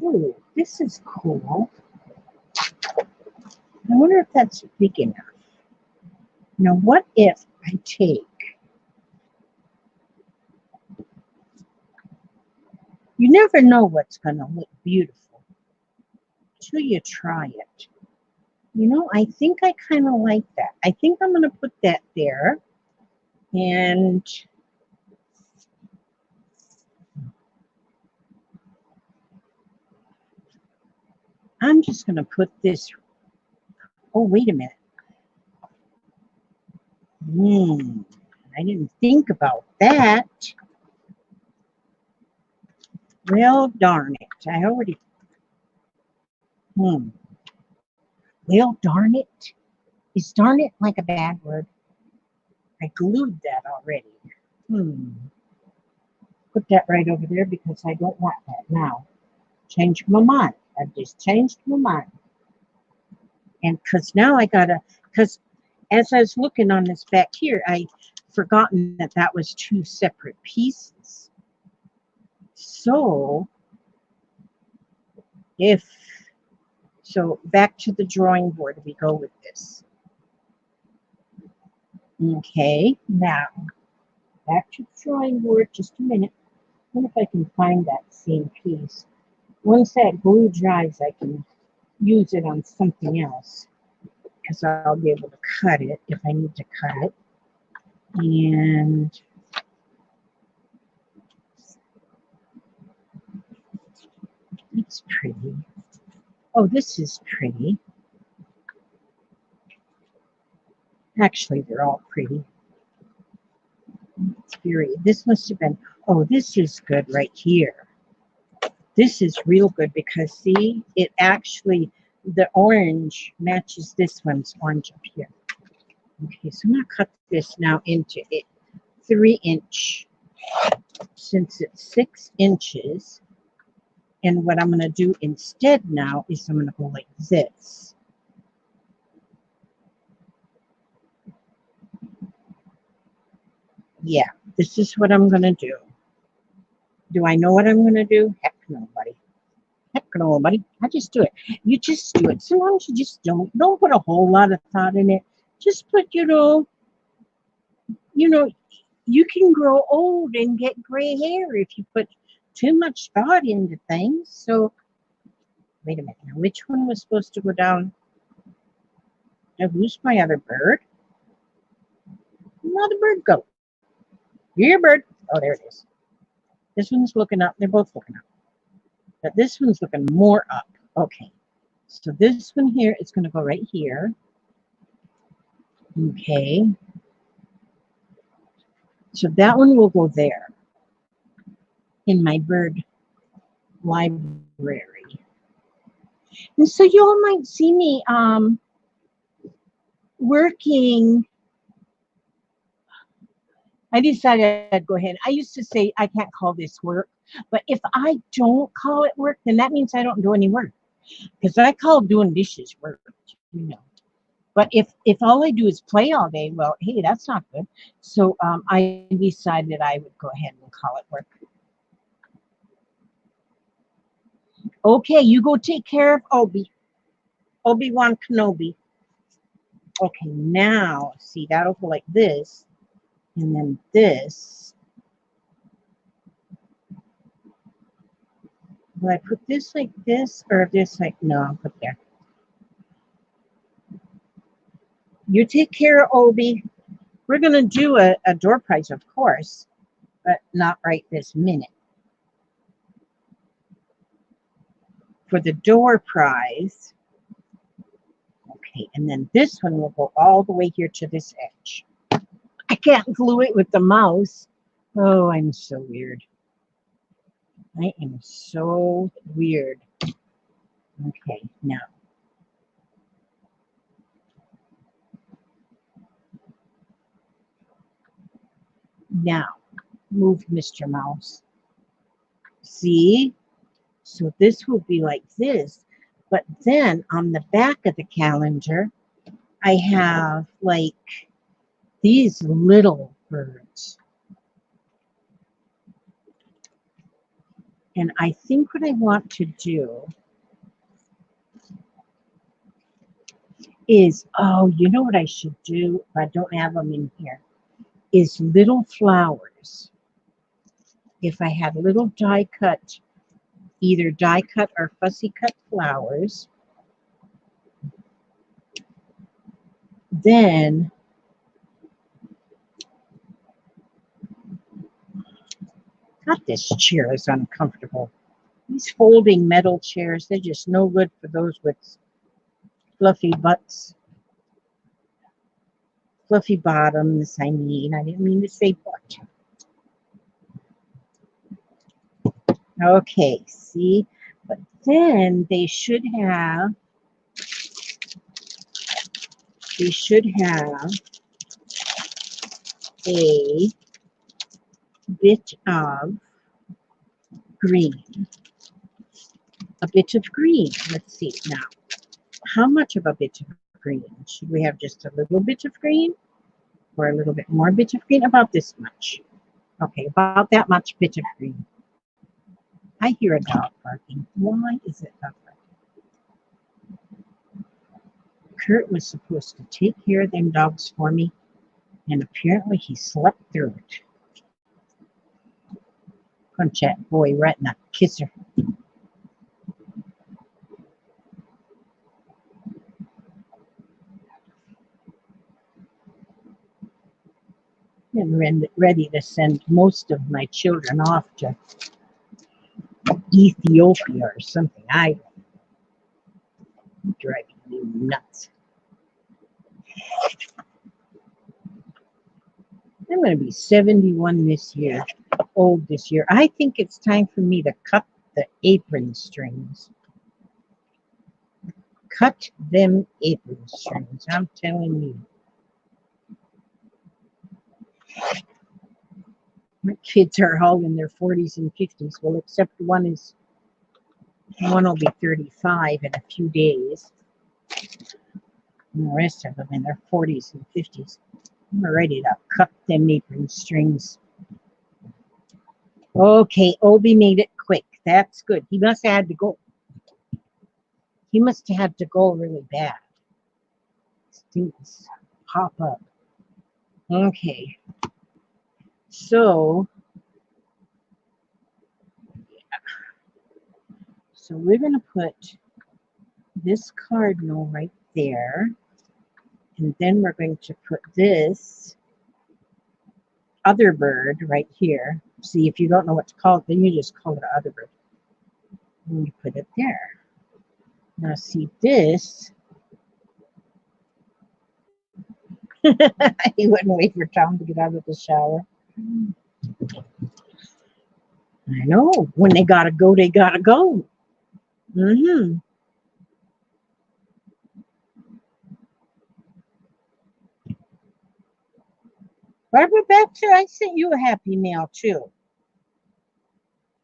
Ooh, this is cool. I wonder if that's big enough. Now, what if I take, you never know what's going to look beautiful till you try it. You know, I think I kind of like that. I think I'm going to put that there. And I'm just going to put this. Oh, wait a minute. I didn't think about that. Well, darn it. I already. Well, darn it. Is darn it like a bad word? I glued that already. Put that right over there because I don't want that now. Change my mind. I've just changed my mind. And because now I gotta, because as I was looking on this back here, I forgotten that that was two separate pieces. So back to the drawing board we go with this. Okay, now back to the drawing board, just a minute. I wonder if I can find that same piece. Once that glue dries, I can use it on something else because I'll be able to cut it if I need to cut it. And it's pretty. Oh, this is pretty. Actually, they're all pretty. It's very, this must have been, oh, this is good right here. This is real good because see, it actually, the orange matches this one's orange up here. Okay, so I'm going to cut this now into it 3-inch, since it's 6 inches. And what I'm going to do instead now is I'm going to go like this. Yeah, this is what I'm going to do. Do I know what I'm going to do? Heck no, buddy. Heck no, buddy. I just do it. You just do it. Sometimes you just don't. Don't put a whole lot of thought in it. Just put, you know, you can grow old and get gray hair if you put too much thought into things. So, wait a minute. Now, which one was supposed to go down? Now, who's my other bird? Another bird go. Here, bird. Oh, there it is. This one's looking up. They're both looking up. But this one's looking more up. Okay. So this one here is going to go right here. Okay. So that one will go there in my bird library. And so you all might see me working. I decided I'd go ahead. I used to say I can't call this work, but if I don't call it work, then that means I don't do any work. Because I call doing dishes work, you know. But if all I do is play all day, well, hey, that's not good. So I decided I would go ahead and call it work. Okay, you go take care of Obi-Wan Kenobi. Okay, now, see, that'll go like this. And then this. Will I put this like this or this like, no, I'll put there. You take care of Obi. We're going to do a door prize, of course, but not right this minute. For the door prize, okay, and then this one will go all the way here to this edge. I can't glue it with the mouse. Oh, I'm so weird. I am so weird. Okay, now. Now, move Mr. Mouse. See? So this will be like this. But then on the back of the calendar, I have like these little birds. And I think what I want to do is, oh, you know what I should do? I don't have them in here. Is little flowers. If I had little die cut, either die cut or fussy cut flowers, then God, this chair is uncomfortable. These folding metal chairs, they're just no good for those with fluffy butts, fluffy bottoms. I mean, I didn't mean to say butt. Okay, see, but then they should have a bit of green, a bit of green. Let's see now. How much of a bit of green? Should we have just a little bit of green or a little bit more bit of green? About this much. Okay, about that much bit of green. I hear a dog barking. Why is it not barking? Kurt was supposed to take care of them dogs for me, and apparently he slept through it. Punch that boy right in the kisser. I'm ready to send most of my children off to Ethiopia or something. I'm driving you nuts. I'm going to be 71 this year, old this year. I think it's time for me to cut the apron strings. Cut them apron strings, I'm telling you. My kids are all in their 40s and 50s. Well, except one will be 35 in a few days. And the rest of them in their 40s and 50s. I'm ready to cut them apron strings. Okay, Obi made it quick. That's good. He must have had to go. He must have had to go really bad. Things pop up. Okay. So we're going to put this cardinal right there. And then we're going to put this other bird right here. See, if you don't know what to call it, then you just call it an other bird. And you put it there. Now see this. He wouldn't wait for Tom to get out of the shower. I know. When they gotta go, they gotta go. Mm-hmm. Barbara Baxter, I sent you a happy mail too.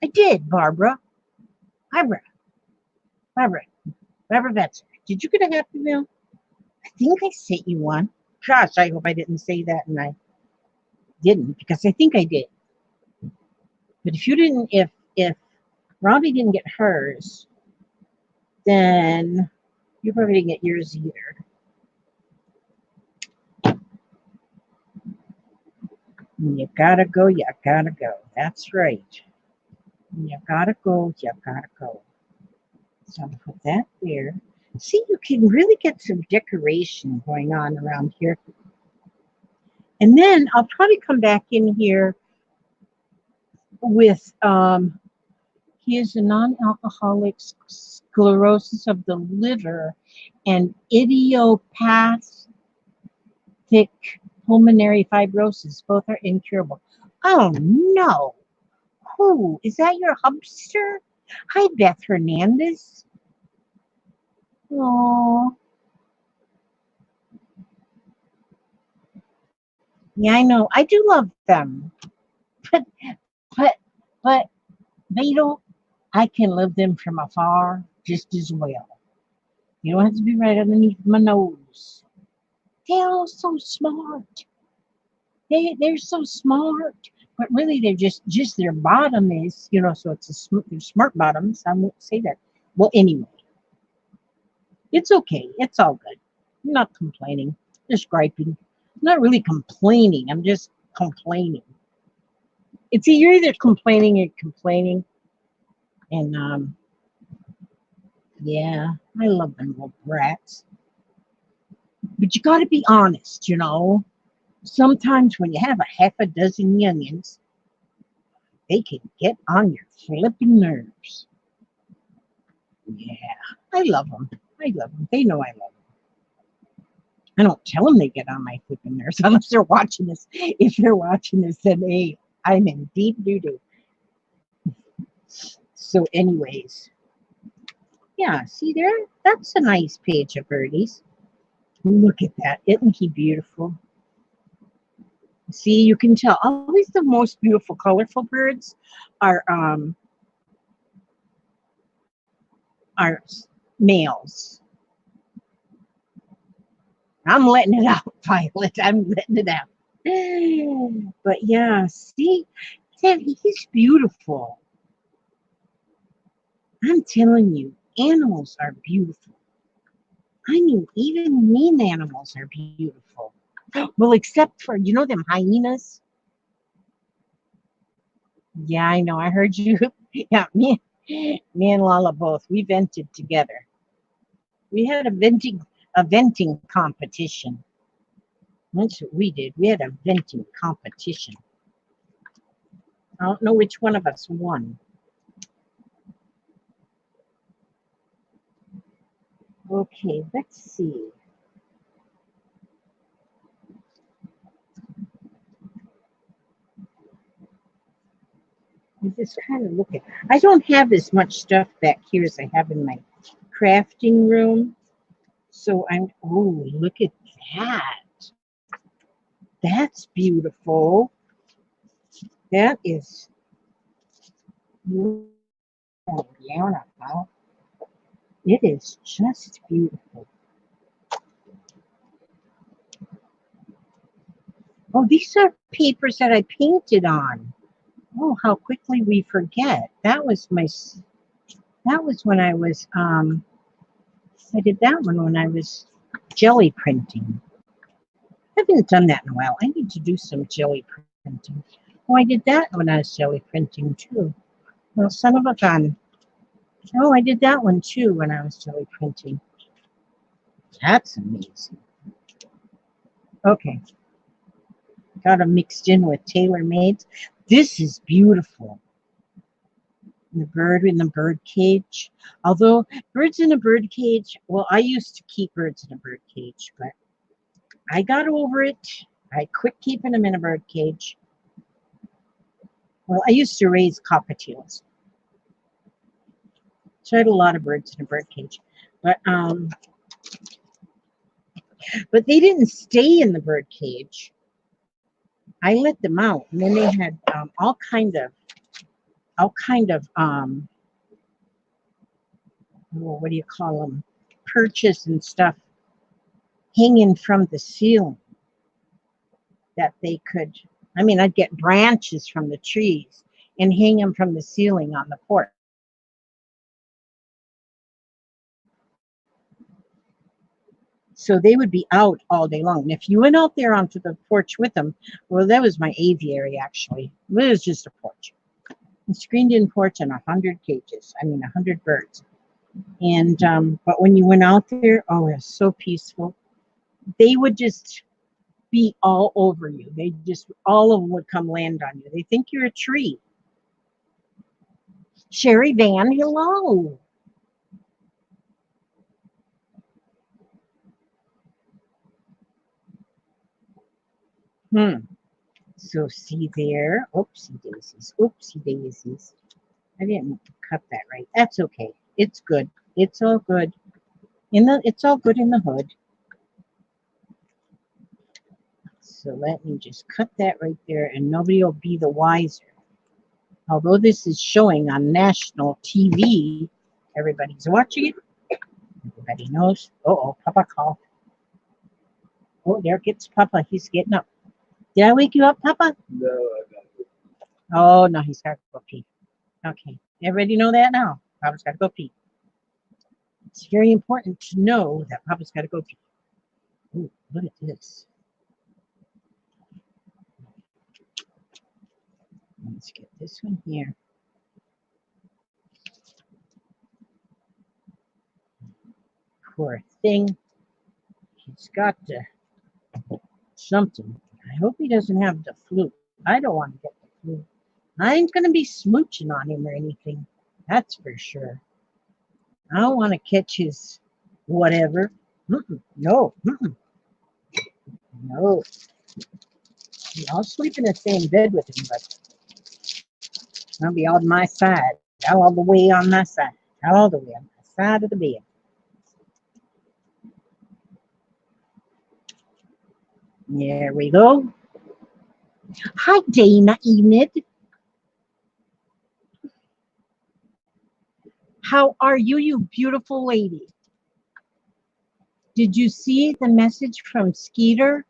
I did, Barbara. Barbara Baxter. Did you get a happy mail? I think I sent you one. Gosh, I hope I didn't say that and I didn't, because I think I did. But if you didn't, if Robbie didn't get hers, then you probably didn't get yours either. You gotta go, you gotta go. That's right. You gotta go, you gotta go. So I'll put that there. See, you can really get some decoration going on around here. And then I'll probably come back in here with, he is a non-alcoholic sclerosis of the liver and idiopathic pulmonary fibrosis. Both are incurable. Oh, no. Who? Is that your hubster? Hi, Beth Hernandez. Oh. Yeah, I know. I do love them. But they don't, I can love them from afar just as well. You don't have to be right underneath my nose. They're all so smart. They're so smart. but really they're just their bottom is, so it's they're smart bottoms. I won't say that. Well, anyway, it's okay. It's all good. I'm not complaining. Just griping. I'm not really complaining. I'm just complaining. You're either complaining or complaining. And yeah, I love them little brats. But you got to be honest, Sometimes when you have a half a dozen youngins, they can get on your flipping nerves. Yeah, I love them. I love them. They know I love them. I don't tell them they get on my flipping nerves unless they're watching this. If they're watching this, then hey, I'm in deep doo-doo. So anyways, yeah, see there? That's a nice page of birdies. Look at that. Isn't he beautiful? See, you can tell always the most beautiful, colorful birds are males. I'm letting it out, Violet. I'm letting it out. But yeah, see, he's beautiful. I'm telling you, animals are beautiful. I mean, even mean animals are beautiful. Well, except for, them hyenas. Yeah, I know. I heard you. Yeah, me and Lala both. We vented together. We had a venting competition. That's what we did. We had a venting competition. I don't know which one of us won. Okay, let's see. I just kind of look at. I don't have as much stuff back here as I have in my crafting room. So oh, look at that. That's beautiful. That is beautiful. It is just beautiful. Oh, these are papers that I painted on. Oh, how quickly we forget. That was when I was, I did that one when I was jelly printing. I haven't done that in a while. I need to do some jelly printing. Oh, I did that when I was jelly printing too. Well, son of a gun. Oh, I did that one too when I was jelly printing. That's amazing. Okay. Got them mixed in with tailor-made. This is beautiful. The bird in the bird cage. Although birds in a bird cage, well, I used to keep birds in a bird cage, but I got over it. I quit keeping them in a bird cage. Well, I used to raise cockatiels. So I had a lot of birds in a bird cage. But they didn't stay in the bird cage. I let them out, and then they had all kind of what do you call them, perches and stuff hanging from the ceiling that they could. I mean, I'd get branches from the trees and hang them from the ceiling on the porch. So they would be out all day long. And if you went out there onto the porch with them, well, that was my aviary actually. It was just a porch. A screened-in porch and 100 cages. I mean, 100 birds. And but when you went out there, oh, it was so peaceful. They would just be all over you. All of them would come land on you. They think you're a tree. Sherry Van, hello. So see there. Oopsie daisies. Oopsie daisies. I didn't cut that right. That's okay. It's good. It's all good. It's all good in the hood. So let me just cut that right there, and nobody will be the wiser. Although this is showing on national TV, everybody's watching it. Everybody knows. Uh-oh, Papa called. Oh, there gets Papa. He's getting up. Did I wake you up, Papa? No, I got it. Oh, no, he's got to go pee. Okay. Everybody know that now. Papa's got to go pee. It's very important to know that Papa's got to go pee. Ooh, look at this. Let's get this one here. Poor thing. He's got something. I hope he doesn't have the flu. I don't want to get the flu. I ain't going to be smooching on him or anything. That's for sure. I don't want to catch his whatever. No. No. I'll sleep in the same bed with him, but I'll be on my side. All the way on my side. All the way on my side of the bed. There we go. Hi, Dana Enid. How are you, you beautiful lady? Did you see the message from Skeeter?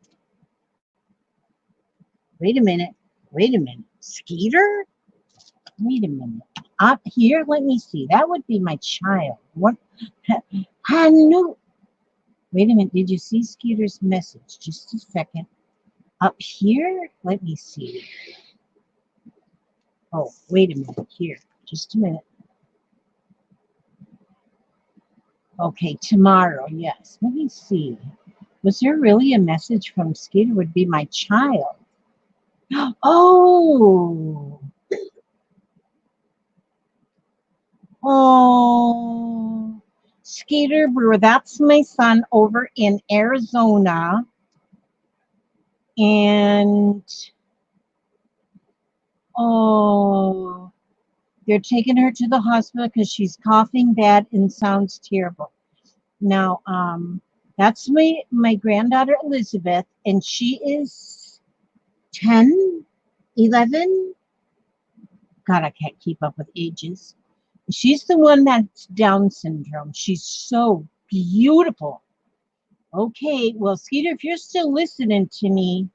Wait a minute. Wait a minute. Skeeter? Wait a minute. Up here, let me see. That would be my child. What? I knew. Wait a minute. Did you see Skeeter's message? Just a second. Up here, let me see. Oh, wait a minute. Here, just a minute. Okay, tomorrow. Yes. Let me see. Was there really a message from Skeeter? Would be my child. Oh. Oh, Skeeter Brewer, that's my son over in Arizona. And oh, they're taking her to the hospital because she's coughing bad and sounds terrible. Now, that's my granddaughter Elizabeth, and she is 10, 11. God, I can't keep up with ages. She's the one that's Down syndrome. She's so beautiful. Okay, well, Skeeter, if you're still listening to me,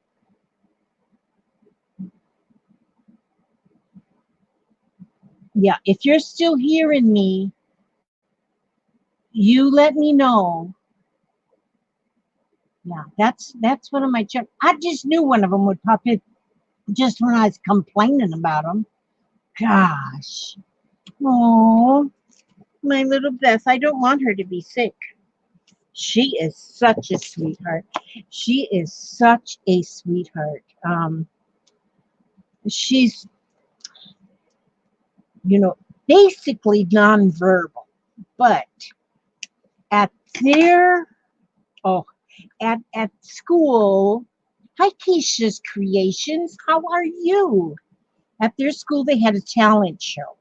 yeah, if you're still hearing me, you let me know. Yeah, that's one of my children. I just knew one of them would pop in just when I was complaining about them. Gosh. Oh, my little Beth. I don't want her to be sick. She is such a sweetheart. She is such a sweetheart. She's, you know, basically nonverbal, but at their, oh, at school, hi Keisha's Creations, how are you? At their school, they had a talent show,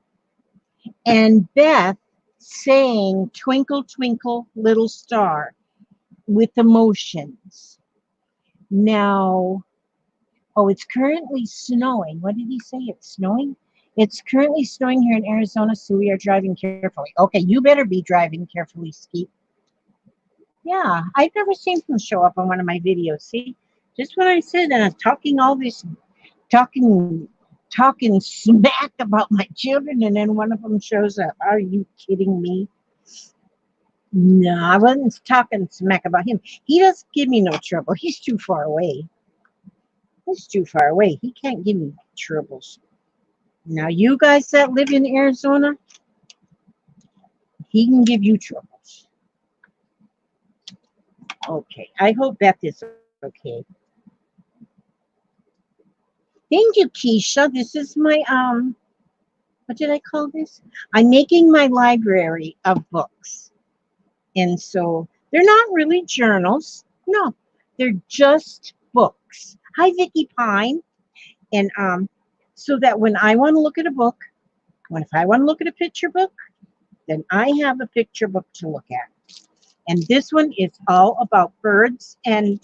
and Beth sang Twinkle, Twinkle, Little Star with emotions. Now, oh, it's currently snowing. What did he say? It's snowing? It's currently snowing here in Arizona, so we are driving carefully. Okay, you better be driving carefully, Skeet. Yeah, I've never seen him show up on one of my videos. See, just when I said talking all this, talking, talking smack about my children, and then one of them shows up. Are you kidding me? No, I wasn't talking smack about him. He doesn't give me no trouble. He's too far away. He's too far away. He can't give me troubles. Now, you guys that live in Arizona, he can give you troubles. Okay, I hope Beth is okay. Thank you, Keisha. This is my, what did I call this? I'm making my library of books. And so they're not really journals. No, they're just books. Hi, Vicki Pine. And so that when I want to look at a book, if I want to look at a picture book, then I have a picture book to look at. And this one is all about birds and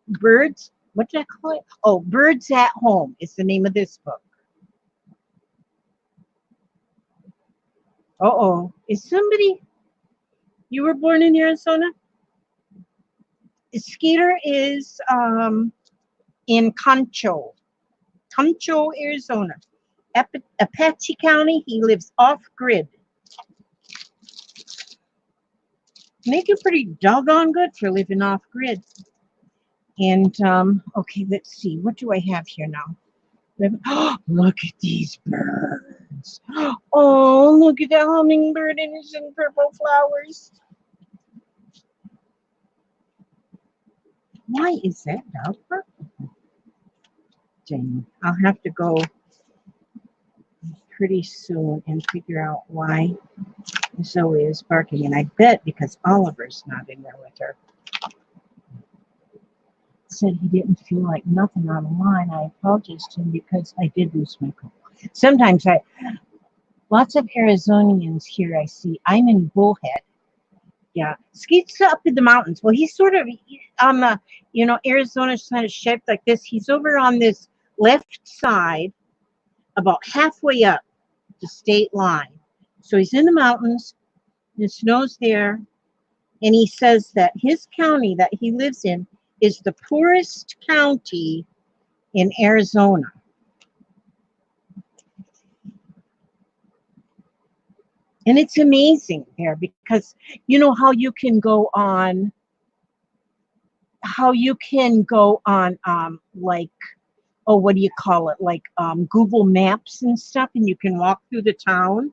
birds. What did I call it? Oh, Birds at Home is the name of this book. Uh-oh. Is somebody, you were born in Arizona? Skeeter is in Concho, Arizona. Apache County. He lives off-grid. Make it pretty doggone good for living off-grid. And, okay, let's see. What do I have here now? Oh, look at these birds. Oh, look at that hummingbird and his purple flowers. Why is that dog purple? Dang, I'll have to go pretty soon and figure out why Zoe is barking. And I bet because Oliver's not in there with her. Said he didn't feel like nothing on the line. I apologized to him because I did lose my cool. Sometimes lots of Arizonians here I see. I'm in Bullhead. Yeah, Skeet's up in the mountains. Well, he's sort of on the, Arizona's kind of shaped like this. He's over on this left side, about halfway up the state line. So he's in the mountains, the snow's there, and he says that his county that he lives in is the poorest county in Arizona. And it's amazing there because you know how you can go on like, oh, what do you call it? Like Google Maps and stuff, and you can walk through the town.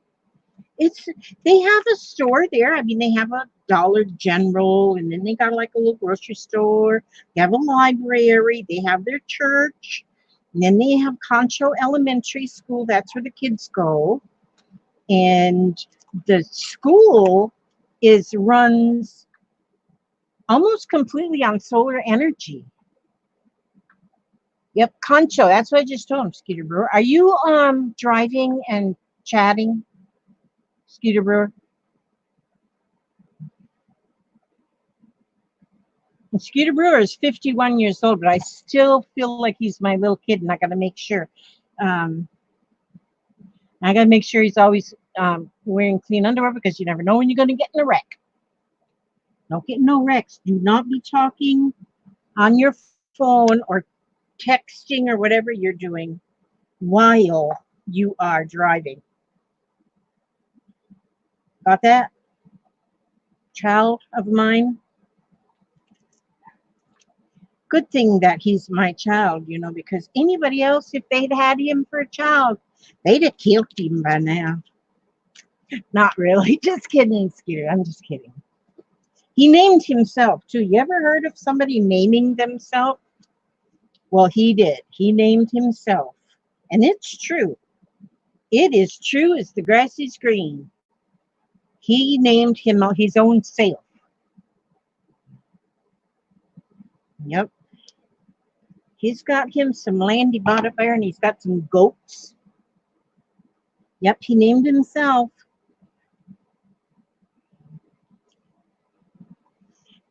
They have a store there. I mean, they have a Dollar General, and then they got like a little grocery store. They have a library. They have their church. And then they have Concho Elementary School. That's where the kids go. And the school runs almost completely on solar energy. Yep, Concho. That's what I just told him, Skeeter Brewer. Are you driving and chatting, Skeeter Brewer? And Skeeter Brewer is 51 years old, but I still feel like he's my little kid, and I got to make sure. I got to make sure he's always wearing clean underwear because you never know when you're going to get in a wreck. Don't get in no wrecks. Do not be talking on your phone or texting or whatever you're doing while you are driving. Got that? Child of mine. Good thing that he's my child, because anybody else, if they'd had him for a child, they'd have killed him by now. Not really. Just kidding, Skeeter. I'm just kidding. He named himself, too. You ever heard of somebody naming themselves? Well, he did. He named himself. And it's true. It is true as the grass is green. He named him his own self. Yep. He's got him some land he bought up there, and he's got some goats. Yep, he named himself.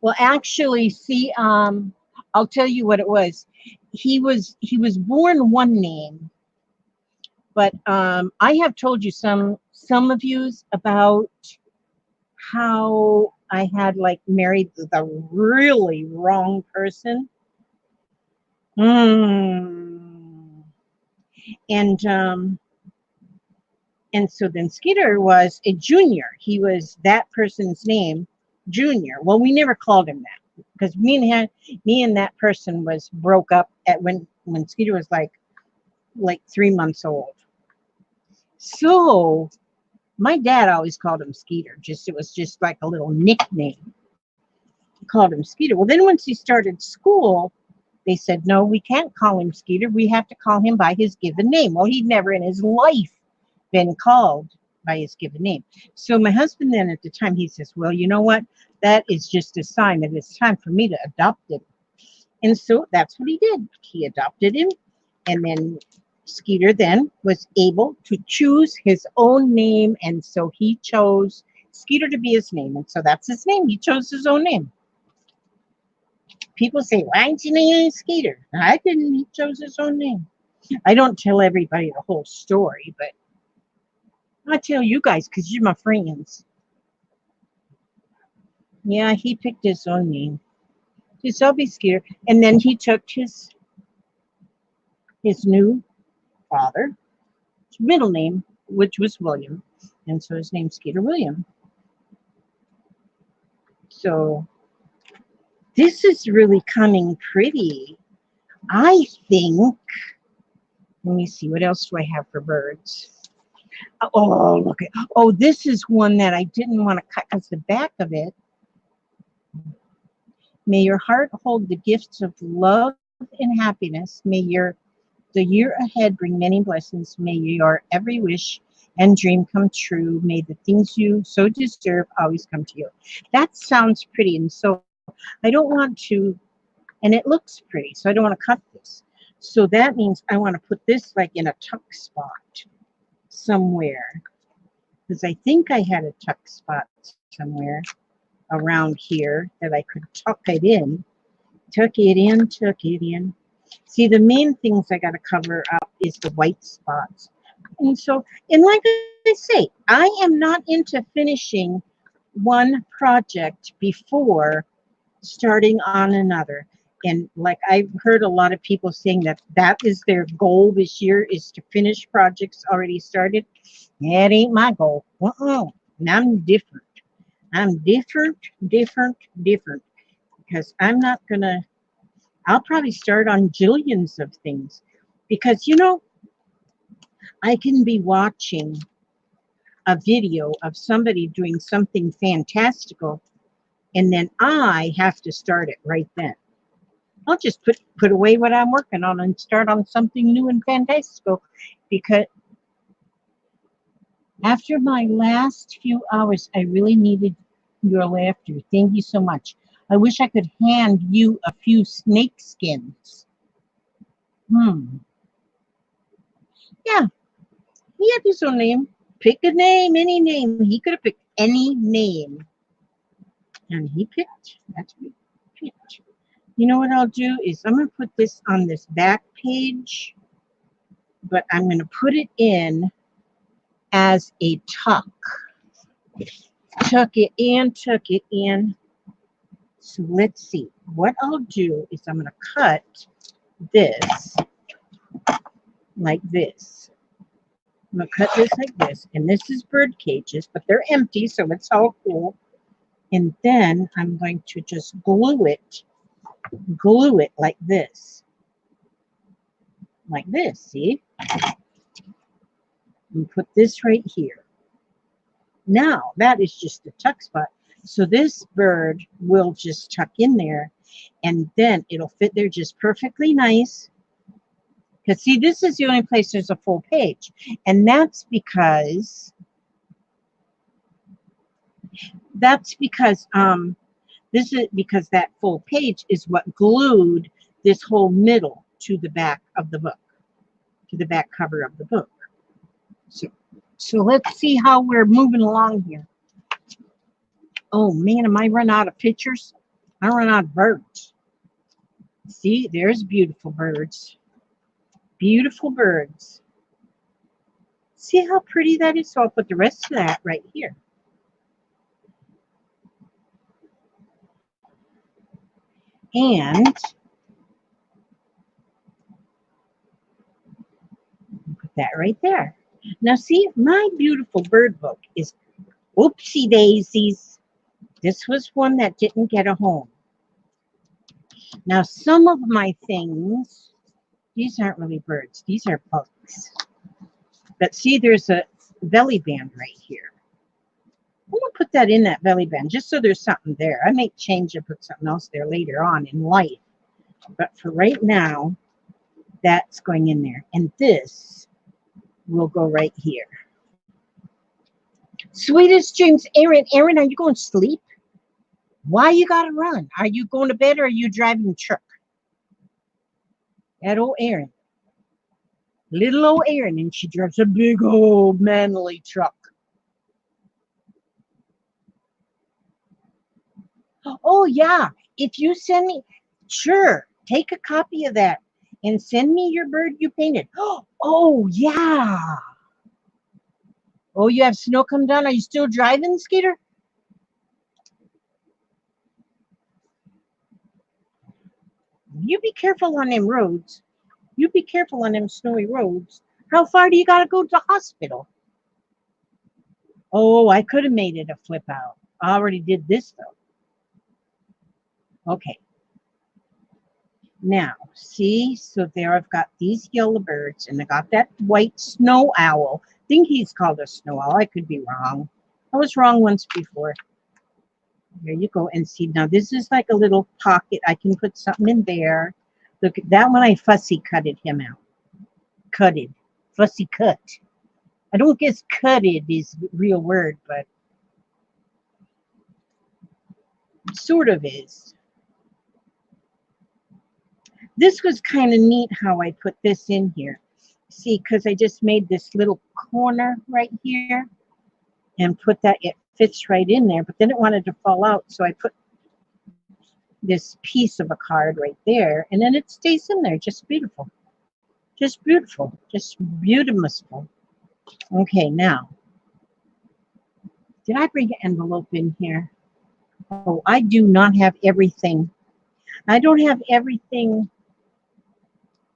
Well, actually, see, I'll tell you what it was. He was born one name, but I have told you some of yous about how I had like married the really wrong person. And so then Skeeter was a junior. He was that person's name, Junior. Well, we never called him that because me and that person was broke up at when Skeeter was like 3 months old. So my dad always called him Skeeter. It was just like a little nickname. He called him Skeeter. Well, then once he started school, they said, no, we can't call him Skeeter. We have to call him by his given name. Well, he'd never in his life been called by his given name. So my husband then at the time, he says, well, you know what? That is just a sign that it's time for me to adopt him. And so that's what he did. He adopted him. And then Skeeter then was able to choose his own name. And so he chose Skeeter to be his name. And so that's his name. He chose his own name. People say, why didn't you name him Skeeter? I didn't. He chose his own name. I don't tell everybody the whole story, but I tell you guys because you're my friends. Yeah, he picked his own name. Just I'll be Skeeter. And then he took his new father, middle name, which was William. And so his name's Skeeter William. So this is really coming pretty. I think, let me see, what else do I have for birds? Oh, look at, oh, this is one that I didn't want to cut because the back of it. May your heart hold the gifts of love and happiness. May the year ahead bring many blessings. May your every wish and dream come true. May the things you so deserve always come to you. That sounds pretty, and so I don't want to, and it looks pretty, so I don't want to cut this. So that means I want to put this like in a tuck spot somewhere, because I think I had a tuck spot somewhere around here that I could tuck it in. Tuck it in, tuck it in. See, the main things I got to cover up is the white spots. And so, and like I say, I am not into finishing one project before starting on another. And like I've heard a lot of people saying that that is their goal this year, is to finish projects already started. That ain't my goal. And I'm different. I'm different, because I'm not going to, I'll probably start on jillions of things, because, you know, I can be watching a video of somebody doing something fantastical, and then I have to start it right then. I'll just put away what I'm working on and start on something new and fantastical, because after my last few hours, I really needed your laughter. Thank you so much. I wish I could hand you a few snake skins. Yeah, he had his own name. Pick a name, any name. He could have picked any name. And he picked, that's what he picked. You know what I'll do is I'm going to put this on this back page, but I'm going to put it in as a tuck. Tuck it in, tuck it in. So let's see. What I'll do is I'm going to cut this like this. I'm going to cut this like this. And this is bird cages, but they're empty, so it's all cool. And then I'm going to just glue it like this. Like this, see? And put this right here. Now, that is just a tuck spot. So this bird will just tuck in there, and then it'll fit there just perfectly nice. Because, see, this is the only place there's a full page. And that's because this is because that full page is what glued this whole middle to the back of the book, to the back cover of the book. So let's see how we're moving along here. Oh man, am I run out of pictures? I run out of birds. See, there's beautiful birds. Beautiful birds. See how pretty that is? So I'll put the rest of that right here. And put that right there. Now see, my beautiful bird book is, oopsie daisies. This was one that didn't get a home. Now some of my things, these aren't really birds. These are bugs. But see, there's a belly band right here. I'm going to put that in that belly band just so there's something there. I may change and put something else there later on in life. But for right now, that's going in there. And this will go right here. Sweetest dreams, Aaron. Aaron, are you going to sleep? Why you got to run? Are you going to bed or are you driving the truck? That old Aaron. Little old Aaron, and she drives a big old manly truck. Oh, yeah. If you send me, sure, take a copy of that and send me your bird you painted. Oh, yeah. Oh, you have snow come down. Are you still driving, Skeeter? You be careful on them roads. You be careful on them snowy roads. How far do you got to go to the hospital? Oh, I could have made it a flip out. I already did this though. Okay. Now, see, so there I've got these yellow birds, and I got that white snow owl. I think he's called a snow owl. I could be wrong. I was wrong once before. There you go. And see, now this is like a little pocket. I can put something in there. Look, that one I fussy cutted him out. Cutted. Fussy cut. I don't guess cutted is the real word, but sort of is. This was kind of neat how I put this in here. See, because I just made this little corner right here and put that, it fits right in there, but then it wanted to fall out, so I put this piece of a card right there, and then it stays in there. Just beautiful. Just beautiful. Just beautiful. Okay, now, did I bring an envelope in here? Oh, I do not have everything. I don't have everything.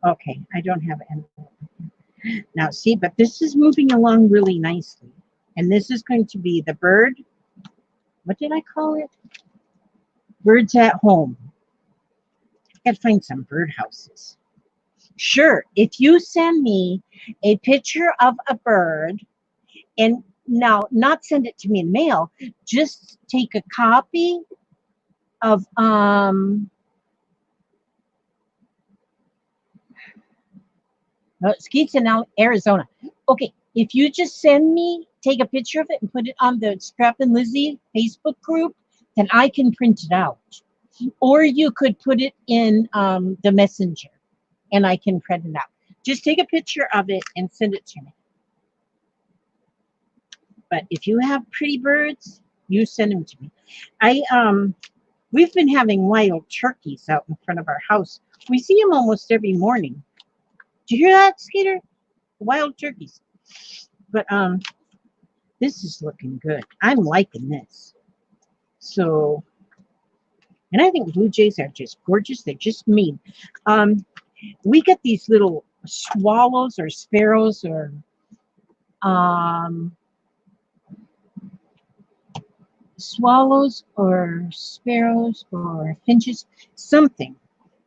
Okay, I don't have an envelope. Now, see, but this is moving along really nicely. And this is going to be the bird. What did I call it? Birds at home. I gotta find some birdhouses. Sure, if you send me a picture of a bird, and now not send it to me in mail, just take a copy of Skeets in Arizona. Okay, if you just send me, take a picture of it and put it on the Scrap and Lizzie Facebook group, then I can print it out. Or you could put it in the messenger and I can print it out. Just take a picture of it and send it to me. But if you have pretty birds, you send them to me. We've been having wild turkeys out in front of our house. We see them almost every morning. Do you hear that, Skeeter? Wild turkeys. But this is looking good. I'm liking this. So, and I think blue jays are just gorgeous. They're just mean. We get these little swallows or sparrows or sparrows or finches, something.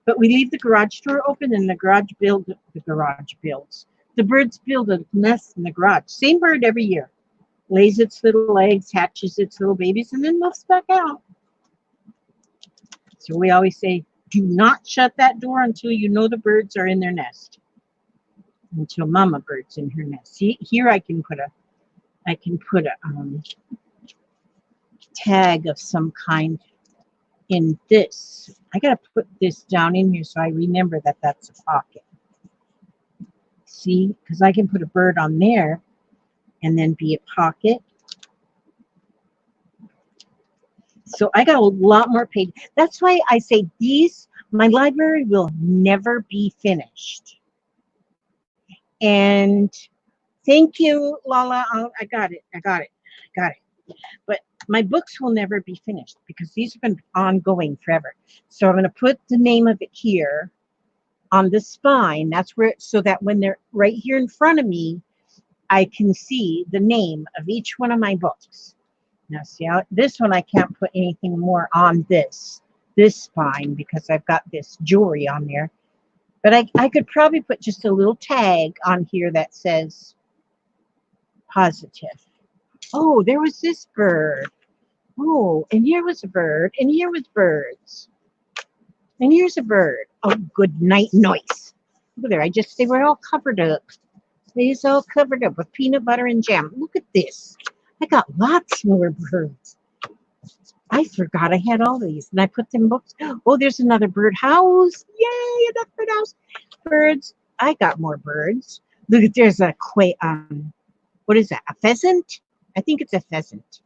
But we leave the garage door open and the garage builds. The birds build a nest in the garage. Same bird every year. Lays its little eggs, hatches its little babies, and then moves back out. So we always say, do not shut that door until you know the birds are in their nest. Until mama bird's in her nest. See, here I can put a tag of some kind in this. I gotta put this down in here so I remember that that's a pocket. See, because I can put a bird on there and then be a pocket. So I got a lot more pages. That's why I say my library will never be finished. And thank you, Lala. I got it. But my books will never be finished because these have been ongoing forever. So I'm going to put the name of it here on the spine. That's where, so that when they're right here in front of me, I can see the name of each one of my books. Now, see, this one I can't put anything more on this spine because I've got this jewelry on there. But I could probably put just a little tag on here that says positive. Oh, there was this bird. Oh, and here was a bird, and here was birds. And here's a bird. Oh, good night noise. Look at there. They were all covered up. They's all covered up with peanut butter and jam. Look at this. I got lots more birds. I forgot I had all these, and I put them in books. Oh, there's another bird house. Yay, another bird house. Birds. I got more birds. Look at, there's a what is that? A pheasant? I think it's a pheasant.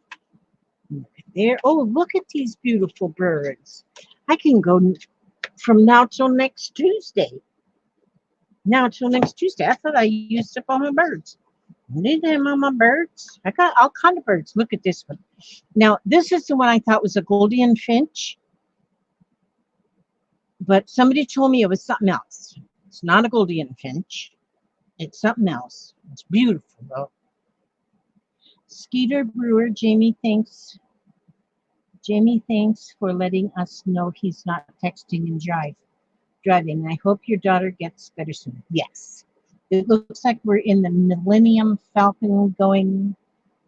Look at there. Oh, look at these beautiful birds. I can go from now till next Tuesday. Now till next Tuesday. I thought I used up all my birds. I didn't have all my birds. I got all kind of birds. Look at this one. Now, this is the one I thought was a Golden Finch. But somebody told me it was something else. It's not a Golden Finch. It's something else. It's beautiful though. Skeeter Brewer, Jamie thanks for letting us know he's not texting and driving. I hope your daughter gets better soon. Yes. It looks like we're in the Millennium Falcon going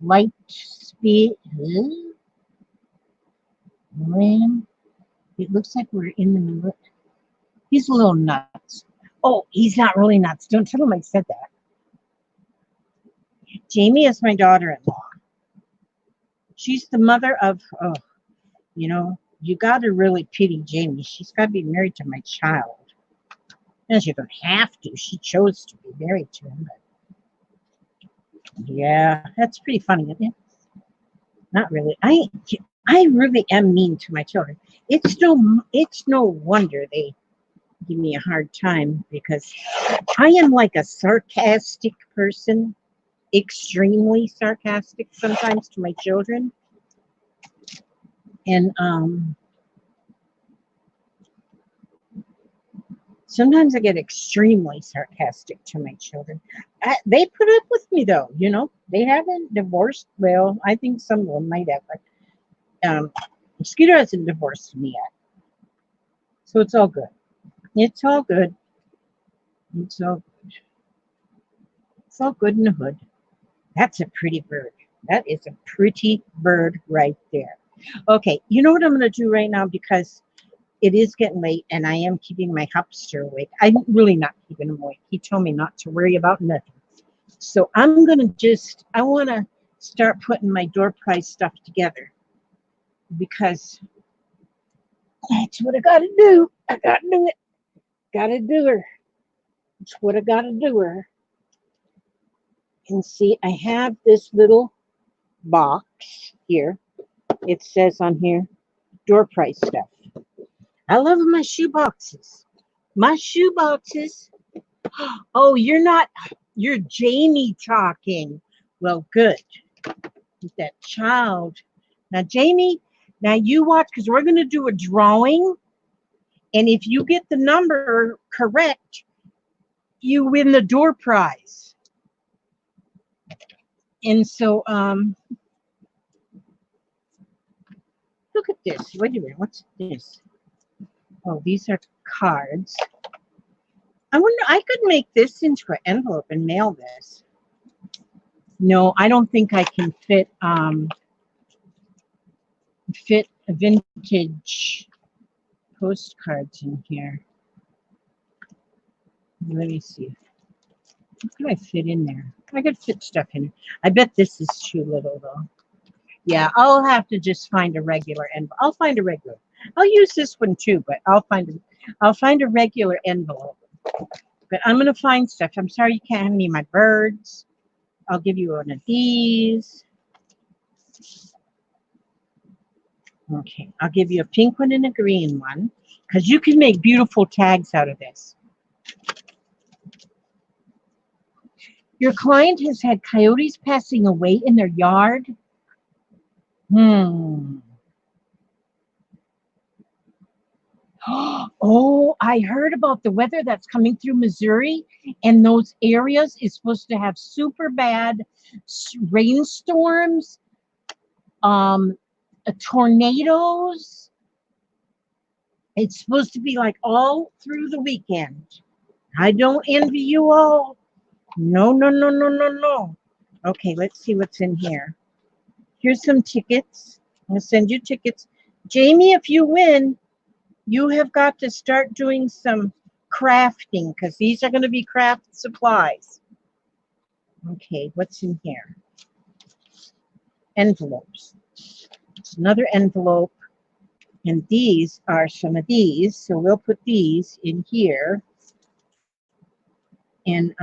light speed. It looks like we're in the. He's a little nuts. Oh, he's not really nuts. Don't tell him I said that. Jamie is my daughter-in-law. She's the mother of, oh, you know, you got to really pity Jamie. She's got to be married to my child. And she don't have to. She chose to be married to him. But yeah, that's pretty funny, isn't it? Not really. I really am mean to my children. It's no wonder they give me a hard time, because I am like a sarcastic person, extremely sarcastic sometimes to my children. And sometimes I get extremely sarcastic to my children. They put up with me though, you know. They haven't divorced. Well, I think some of them might have, but Skeeter hasn't divorced me yet. So it's all good. It's all good. It's all good. It's all good in the hood. That's a pretty bird. That is a pretty bird right there. Okay, you know what I'm going to do right now, because it is getting late and I am keeping my hupster awake. I'm really not keeping him awake. He told me not to worry about nothing. So I'm going to I want to start putting my door prize stuff together, because that's what I got to do. I got to do it. Got to do her. It's what I got to do her. And see, I have this little box here. It says on here, door prize stuff. I love my shoe boxes. My shoe boxes. Oh, you're Jamie talking. Well, good. With that child. Now, Jamie, now you watch, because we're going to do a drawing. And if you get the number correct, you win the door prize. And so, look at this. Wait a minute. What's this? Oh, these are cards. I wonder, I could make this into an envelope and mail this. No, I don't think I can fit a vintage postcards in here. Let me see. What can I fit in there? I could fit stuff in. I bet this is too little though. Yeah, I'll have to just find a regular envelope. I'll find a regular. I'll use this one too, but I'll find a regular envelope. But I'm gonna find stuff. I'm sorry you can't have any of my birds. I'll give you one of these. Okay, I'll give you a pink one and a green one, because you can make beautiful tags out of this. Your client has had coyotes passing away in their yard. Oh, I heard about the weather that's coming through Missouri, and those areas is supposed to have super bad rainstorms, tornadoes. It's supposed to be like all through the weekend. I don't envy you all. No, no, no, no, no, no. Okay, let's see what's in here. Here's some tickets. I'm going to send you tickets. Jamie, if you win, you have got to start doing some crafting, because these are going to be craft supplies. Okay, what's in here? Envelopes. It's another envelope. And these are some of these. So we'll put these in here. And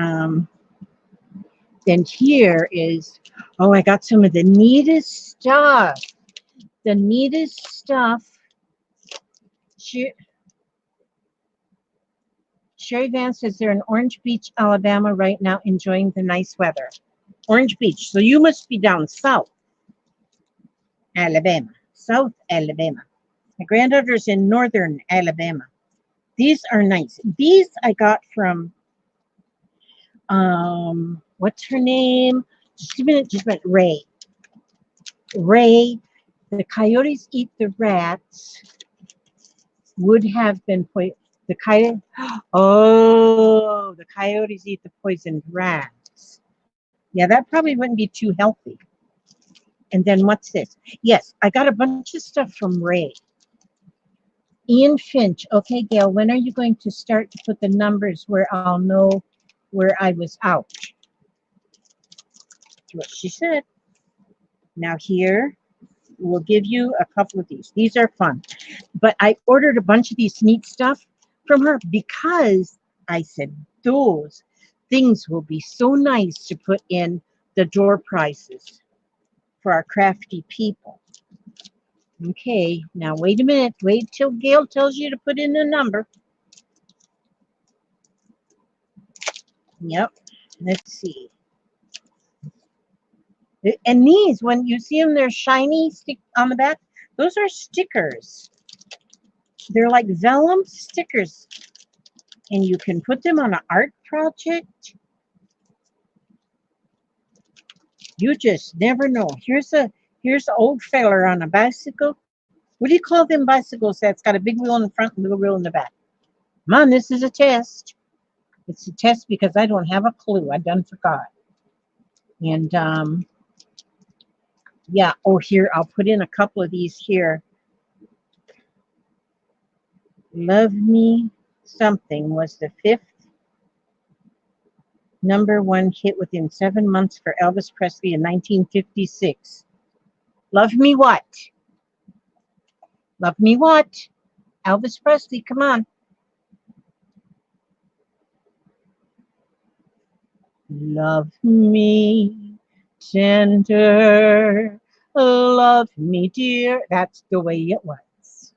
then here is, oh, I got some of the neatest stuff. The neatest stuff. Sherry Vance says they're in Orange Beach, Alabama right now, enjoying the nice weather. Orange Beach. So you must be down south Alabama. South Alabama. My granddaughter's in northern Alabama. These are nice. These I got from what's her name? Just a minute, just a minute. Ray. Ray, the coyotes eat the rats, would have been the coyote. Oh, the coyotes eat the poisoned rats. Yeah, that probably wouldn't be too healthy. And then what's this? Yes, I got a bunch of stuff from Ray. Ian Finch. Okay, Gail, when are you going to start to put the numbers where I'll know where I was out? That's what she said. Now here, we'll give you a couple of these. These are fun. But I ordered a bunch of these neat stuff from her because I said those things will be so nice to put in the door prizes for our crafty people. Okay, now wait a minute. Wait till Gail tells you to put in a number. Yep, let's see. And these, when you see them, they're shiny stick on the back. Those are stickers. They're like vellum stickers. And you can put them on an art project. You just never know. Here's an old feller on a bicycle. What do you call them bicycles that's got a big wheel in the front and a little wheel in the back? Come on, this is a test. It's a test because I don't have a clue. I done forgot. And yeah, oh, here, I'll put in a couple of these here. Love Me Something was the 5th #1 hit within 7 months for Elvis Presley in 1956. Love Me What? Love Me What? Elvis Presley, come on. Love me tender, love me dear. That's the way it was.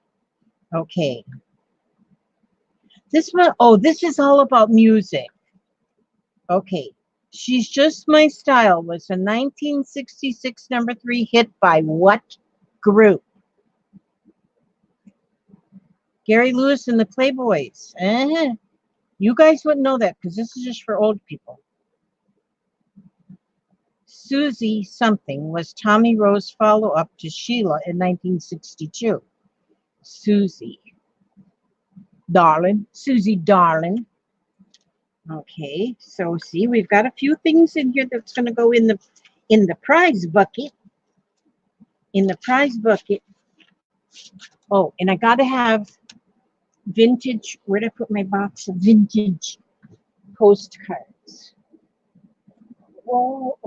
Okay. This one, oh, this is all about music. Okay. She's Just My Style was a 1966 #3 hit by what group? Gary Lewis and the Playboys. You guys wouldn't know that because this is just for old people. Susie Something was Tommy Rose's follow-up to Sheila in 1962. Susie. Darling. Susie Darling. Okay, so see, we've got a few things in here that's going to go in the prize bucket. In the prize bucket. Oh, and I got to have vintage. Where'd I put my box of vintage postcards? Oh.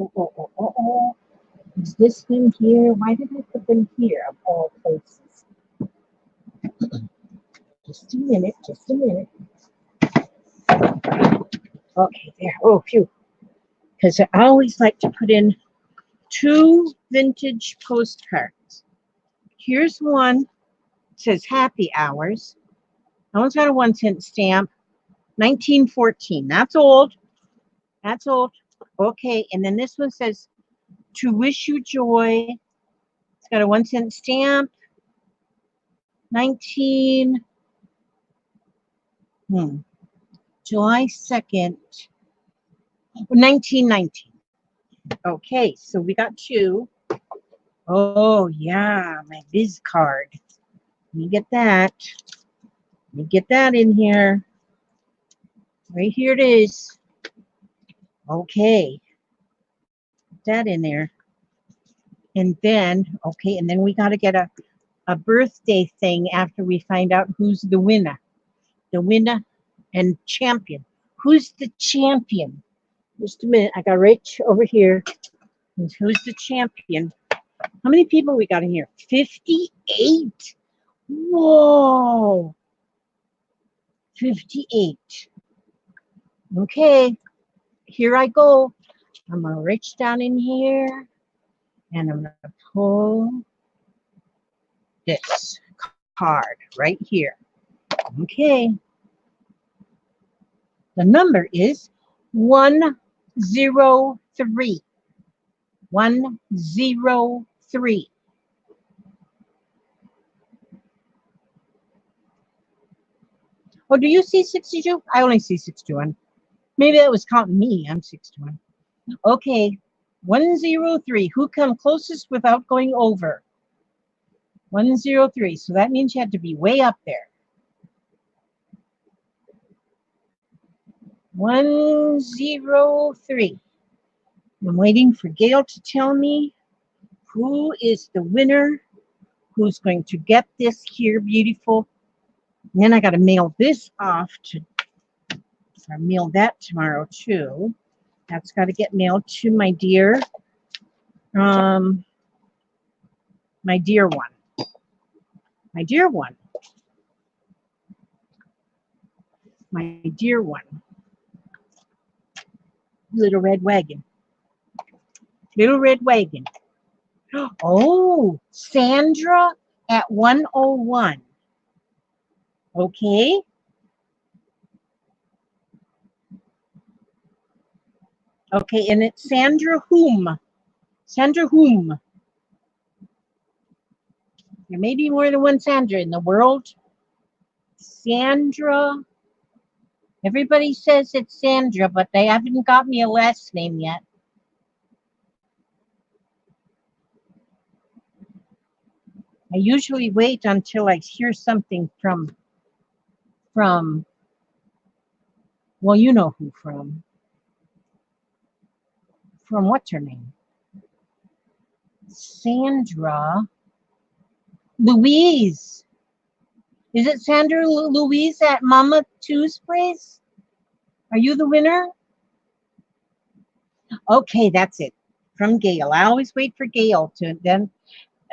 Is this one here? Why did I put them here of all places? Just a minute, just a minute. Okay, there. Oh, phew. Because I always like to put in 2 vintage postcards. Here's one. It says Happy Hours. That one's got a 1-cent stamp. 1914. That's old. That's old. Okay, and then this one says To Wish You Joy. It's got a 1-cent stamp. July 2nd, 1919. Okay, so we got 2. Oh, yeah, my biz card. Let me get that. Let me get that in here. Right here it is. Okay. Put that in there. And then, okay, and then we got to get a birthday thing after we find out who's the winner. The winner and champion. Who's the champion? Just a minute. I got Rich over here. Who's the champion? How many people we got in here? 58. Whoa. 58. Okay. Here I go. I'm going to reach down in here and I'm going to pull this card right here. Okay. The number is 103. 103. Oh, do you see 62? I only see 61. Maybe that was counting me. I'm 61. Okay, 103. Who come closest without going over? 103. So that means you had to be way up there. 103. I'm waiting for Gail to tell me who is the winner, who's going to get this here beautiful. And then I got to mail this off to, so I mail that tomorrow too. That's got to get mailed to my dear one. My dear one. My dear one. Little red wagon. Little red wagon. Oh, Sandra at 101. Okay. Okay, and it's Sandra whom? Sandra whom? There may be more than one Sandra in the world. Sandra. Everybody says it's Sandra, but they haven't got me a last name yet. I usually wait until I hear something from, well, you know who from. From what's her name? Sandra. Louise. Is it Sandra Louise at Mama Two's place? Are you the winner? Okay, that's it. From Gail. I always wait for Gail to then.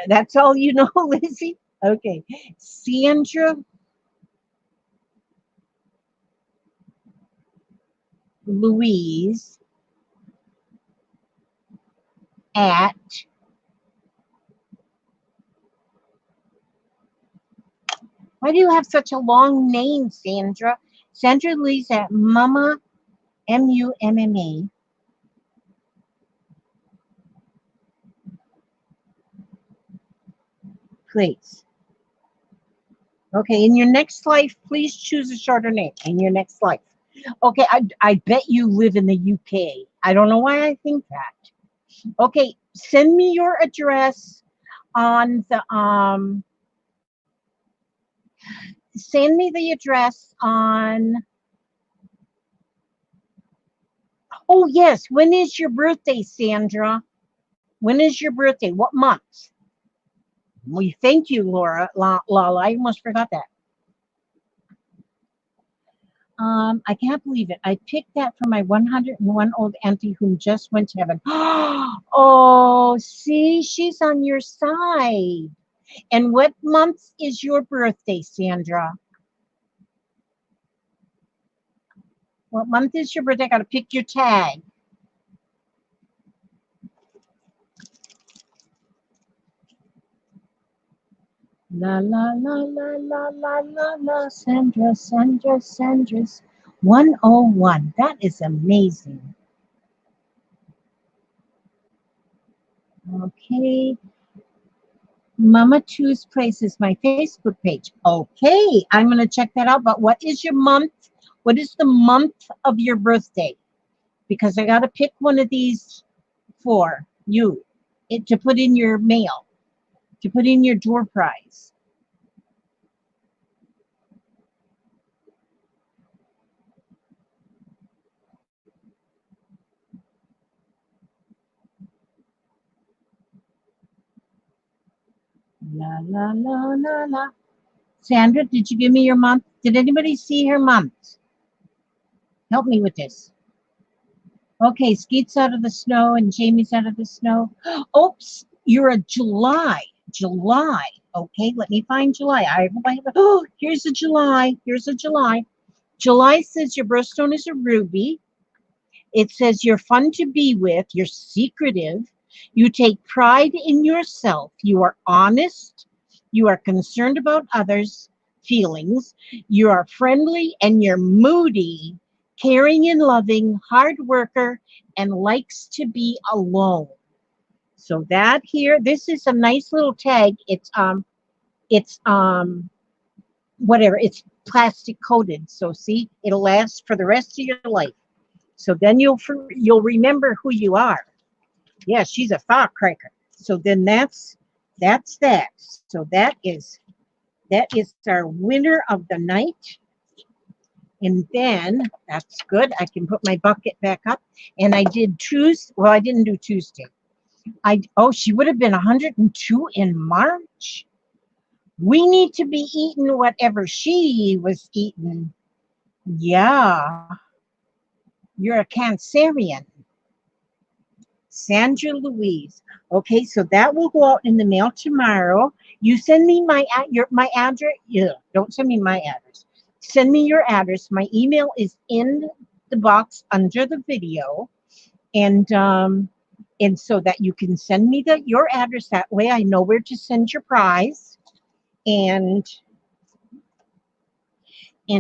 That's all you know, Lizzie? Okay. Sandra Louise at why do you have such a long name, Sandra? Sandra Louise at Mama MUMMA. Please. Okay, in your next life, please choose a shorter name. In your next life. Okay, I bet you live in the UK. I don't know why I think that. Okay, send me your address on the send me the address on. Oh yes, when is your birthday, Sandra? When is your birthday? What month? Well, thank you, Laura. Lala, I almost forgot that. I can't believe it. I picked that for my 101 old auntie whom just went to heaven. Oh, see, she's on your side. And what month is your birthday, Sandra? What month is your birthday? I got to pick your tag. La la la la la la la la. Sandra's 101. That is amazing. Okay. Mama Two's Place is my Facebook page. Okay, I'm going to check that out. But what is your month? What is the month of your birthday? Because I got to pick one of these for you to put in your mail, to put in your door prize. La, la, la, la, la. Sandra, did you give me your month? Did anybody see her month? Help me with this. Okay, Skeet's out of the snow and Jamie's out of the snow. Oops, you're a July. July. Okay, let me find July. Oh, here's a July. Here's a July. July says your birthstone is a ruby. It says you're fun to be with. You're secretive. You take pride in yourself. You are honest. You are concerned about others' feelings. You are friendly and you're moody, caring and loving, hard worker, and likes to be alone. So that here, this is a nice little tag. It's whatever. It's plastic coated. So see, it'll last for the rest of your life. So then you'll remember who you are. Yeah, she's a firecracker. So then that's that. So that is our winner of the night. And then that's good. I can put my bucket back up. And I did Tuesday. Well, I didn't do Tuesday. She would have been 102 in March. We need to be eating whatever she was eating. Yeah, you're a Cancerian. Sandra Louise. Okay, so that will go out in the mail tomorrow. You send me my address. Yeah, don't send me my address. Send me your address. My email is in the box under the video, and so that you can send me your address. That way, I know where to send your prize. And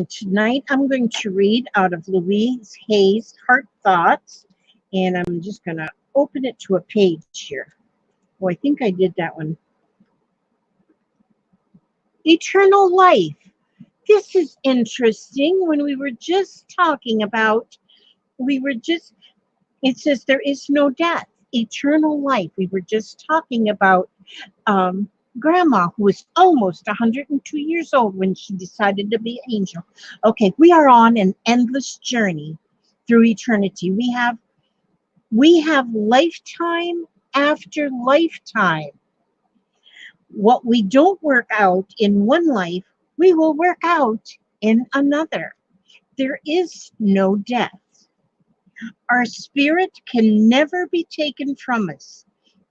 tonight I'm going to read out of Louise Hay's Heart Thoughts, and I'm just going to open it to a page here. Oh, I think I did that one. Eternal life. This is interesting. When we were just talking about, it says there is no death, eternal life. We were just talking about Grandma, who was almost 102 years old when she decided to be an angel. Okay, we are on an endless journey through eternity. We have lifetime after lifetime. What we don't work out in one life, we will work out in another. There is no death. Our spirit can never be taken from us,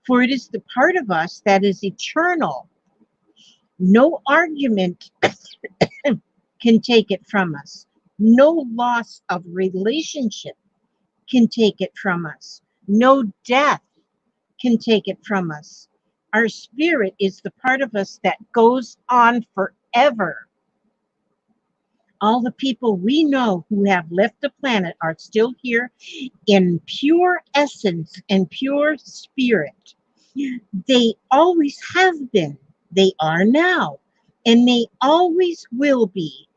for it is the part of us that is eternal. No argument can take it from us. No loss of relationship can take it from us. No death can take it from us. Our spirit is the part of us that goes on forever. All the people we know who have left the planet are still here in pure essence and pure spirit. They always have been, they are now, and they always will be.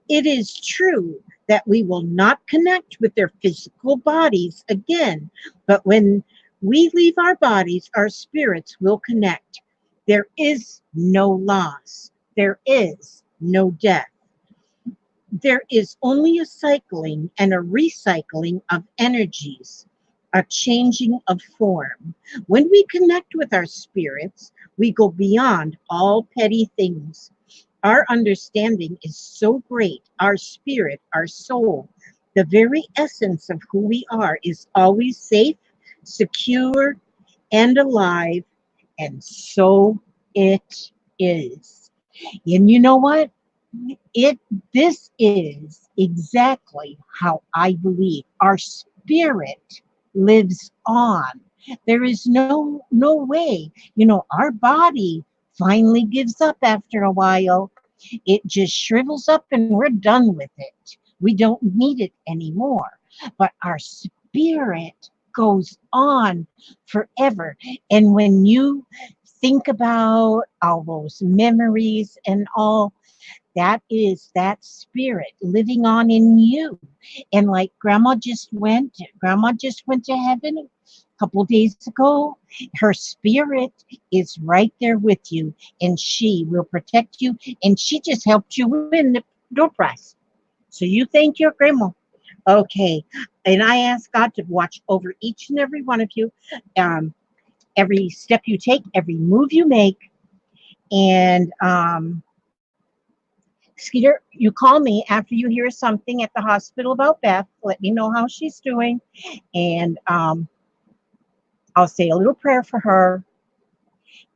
It is true that we will not connect with their physical bodies again, but when we leave our bodies, our spirits will connect. There is no loss. There is no death. There is only a cycling and a recycling of energies, a changing of form. When we connect with our spirits, we go beyond all petty things. Our understanding is so great. Our spirit, our soul, the very essence of who we are is always safe, secure, and alive. And so it is. And you know what? This is exactly how I believe. Our spirit lives on. There is no way. Our body finally gives up after a while. It just shrivels up and we're done with it. We don't need it anymore. But our spirit goes on forever. And when you think about all those memories and all, that is that spirit living on in you. And like grandma just went to heaven a couple of days ago. Her spirit is right there with you, and she will protect you, and she just helped you win the door prize. So you thank your grandma. Okay, and I ask God to watch over each and every one of you, every step you take, every move you make. And Skeeter, you call me after you hear something at the hospital about Beth. Let me know how she's doing. And I'll say a little prayer for her.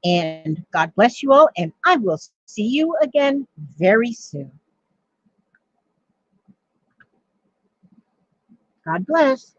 And God bless you all. And I will see you again very soon. God bless.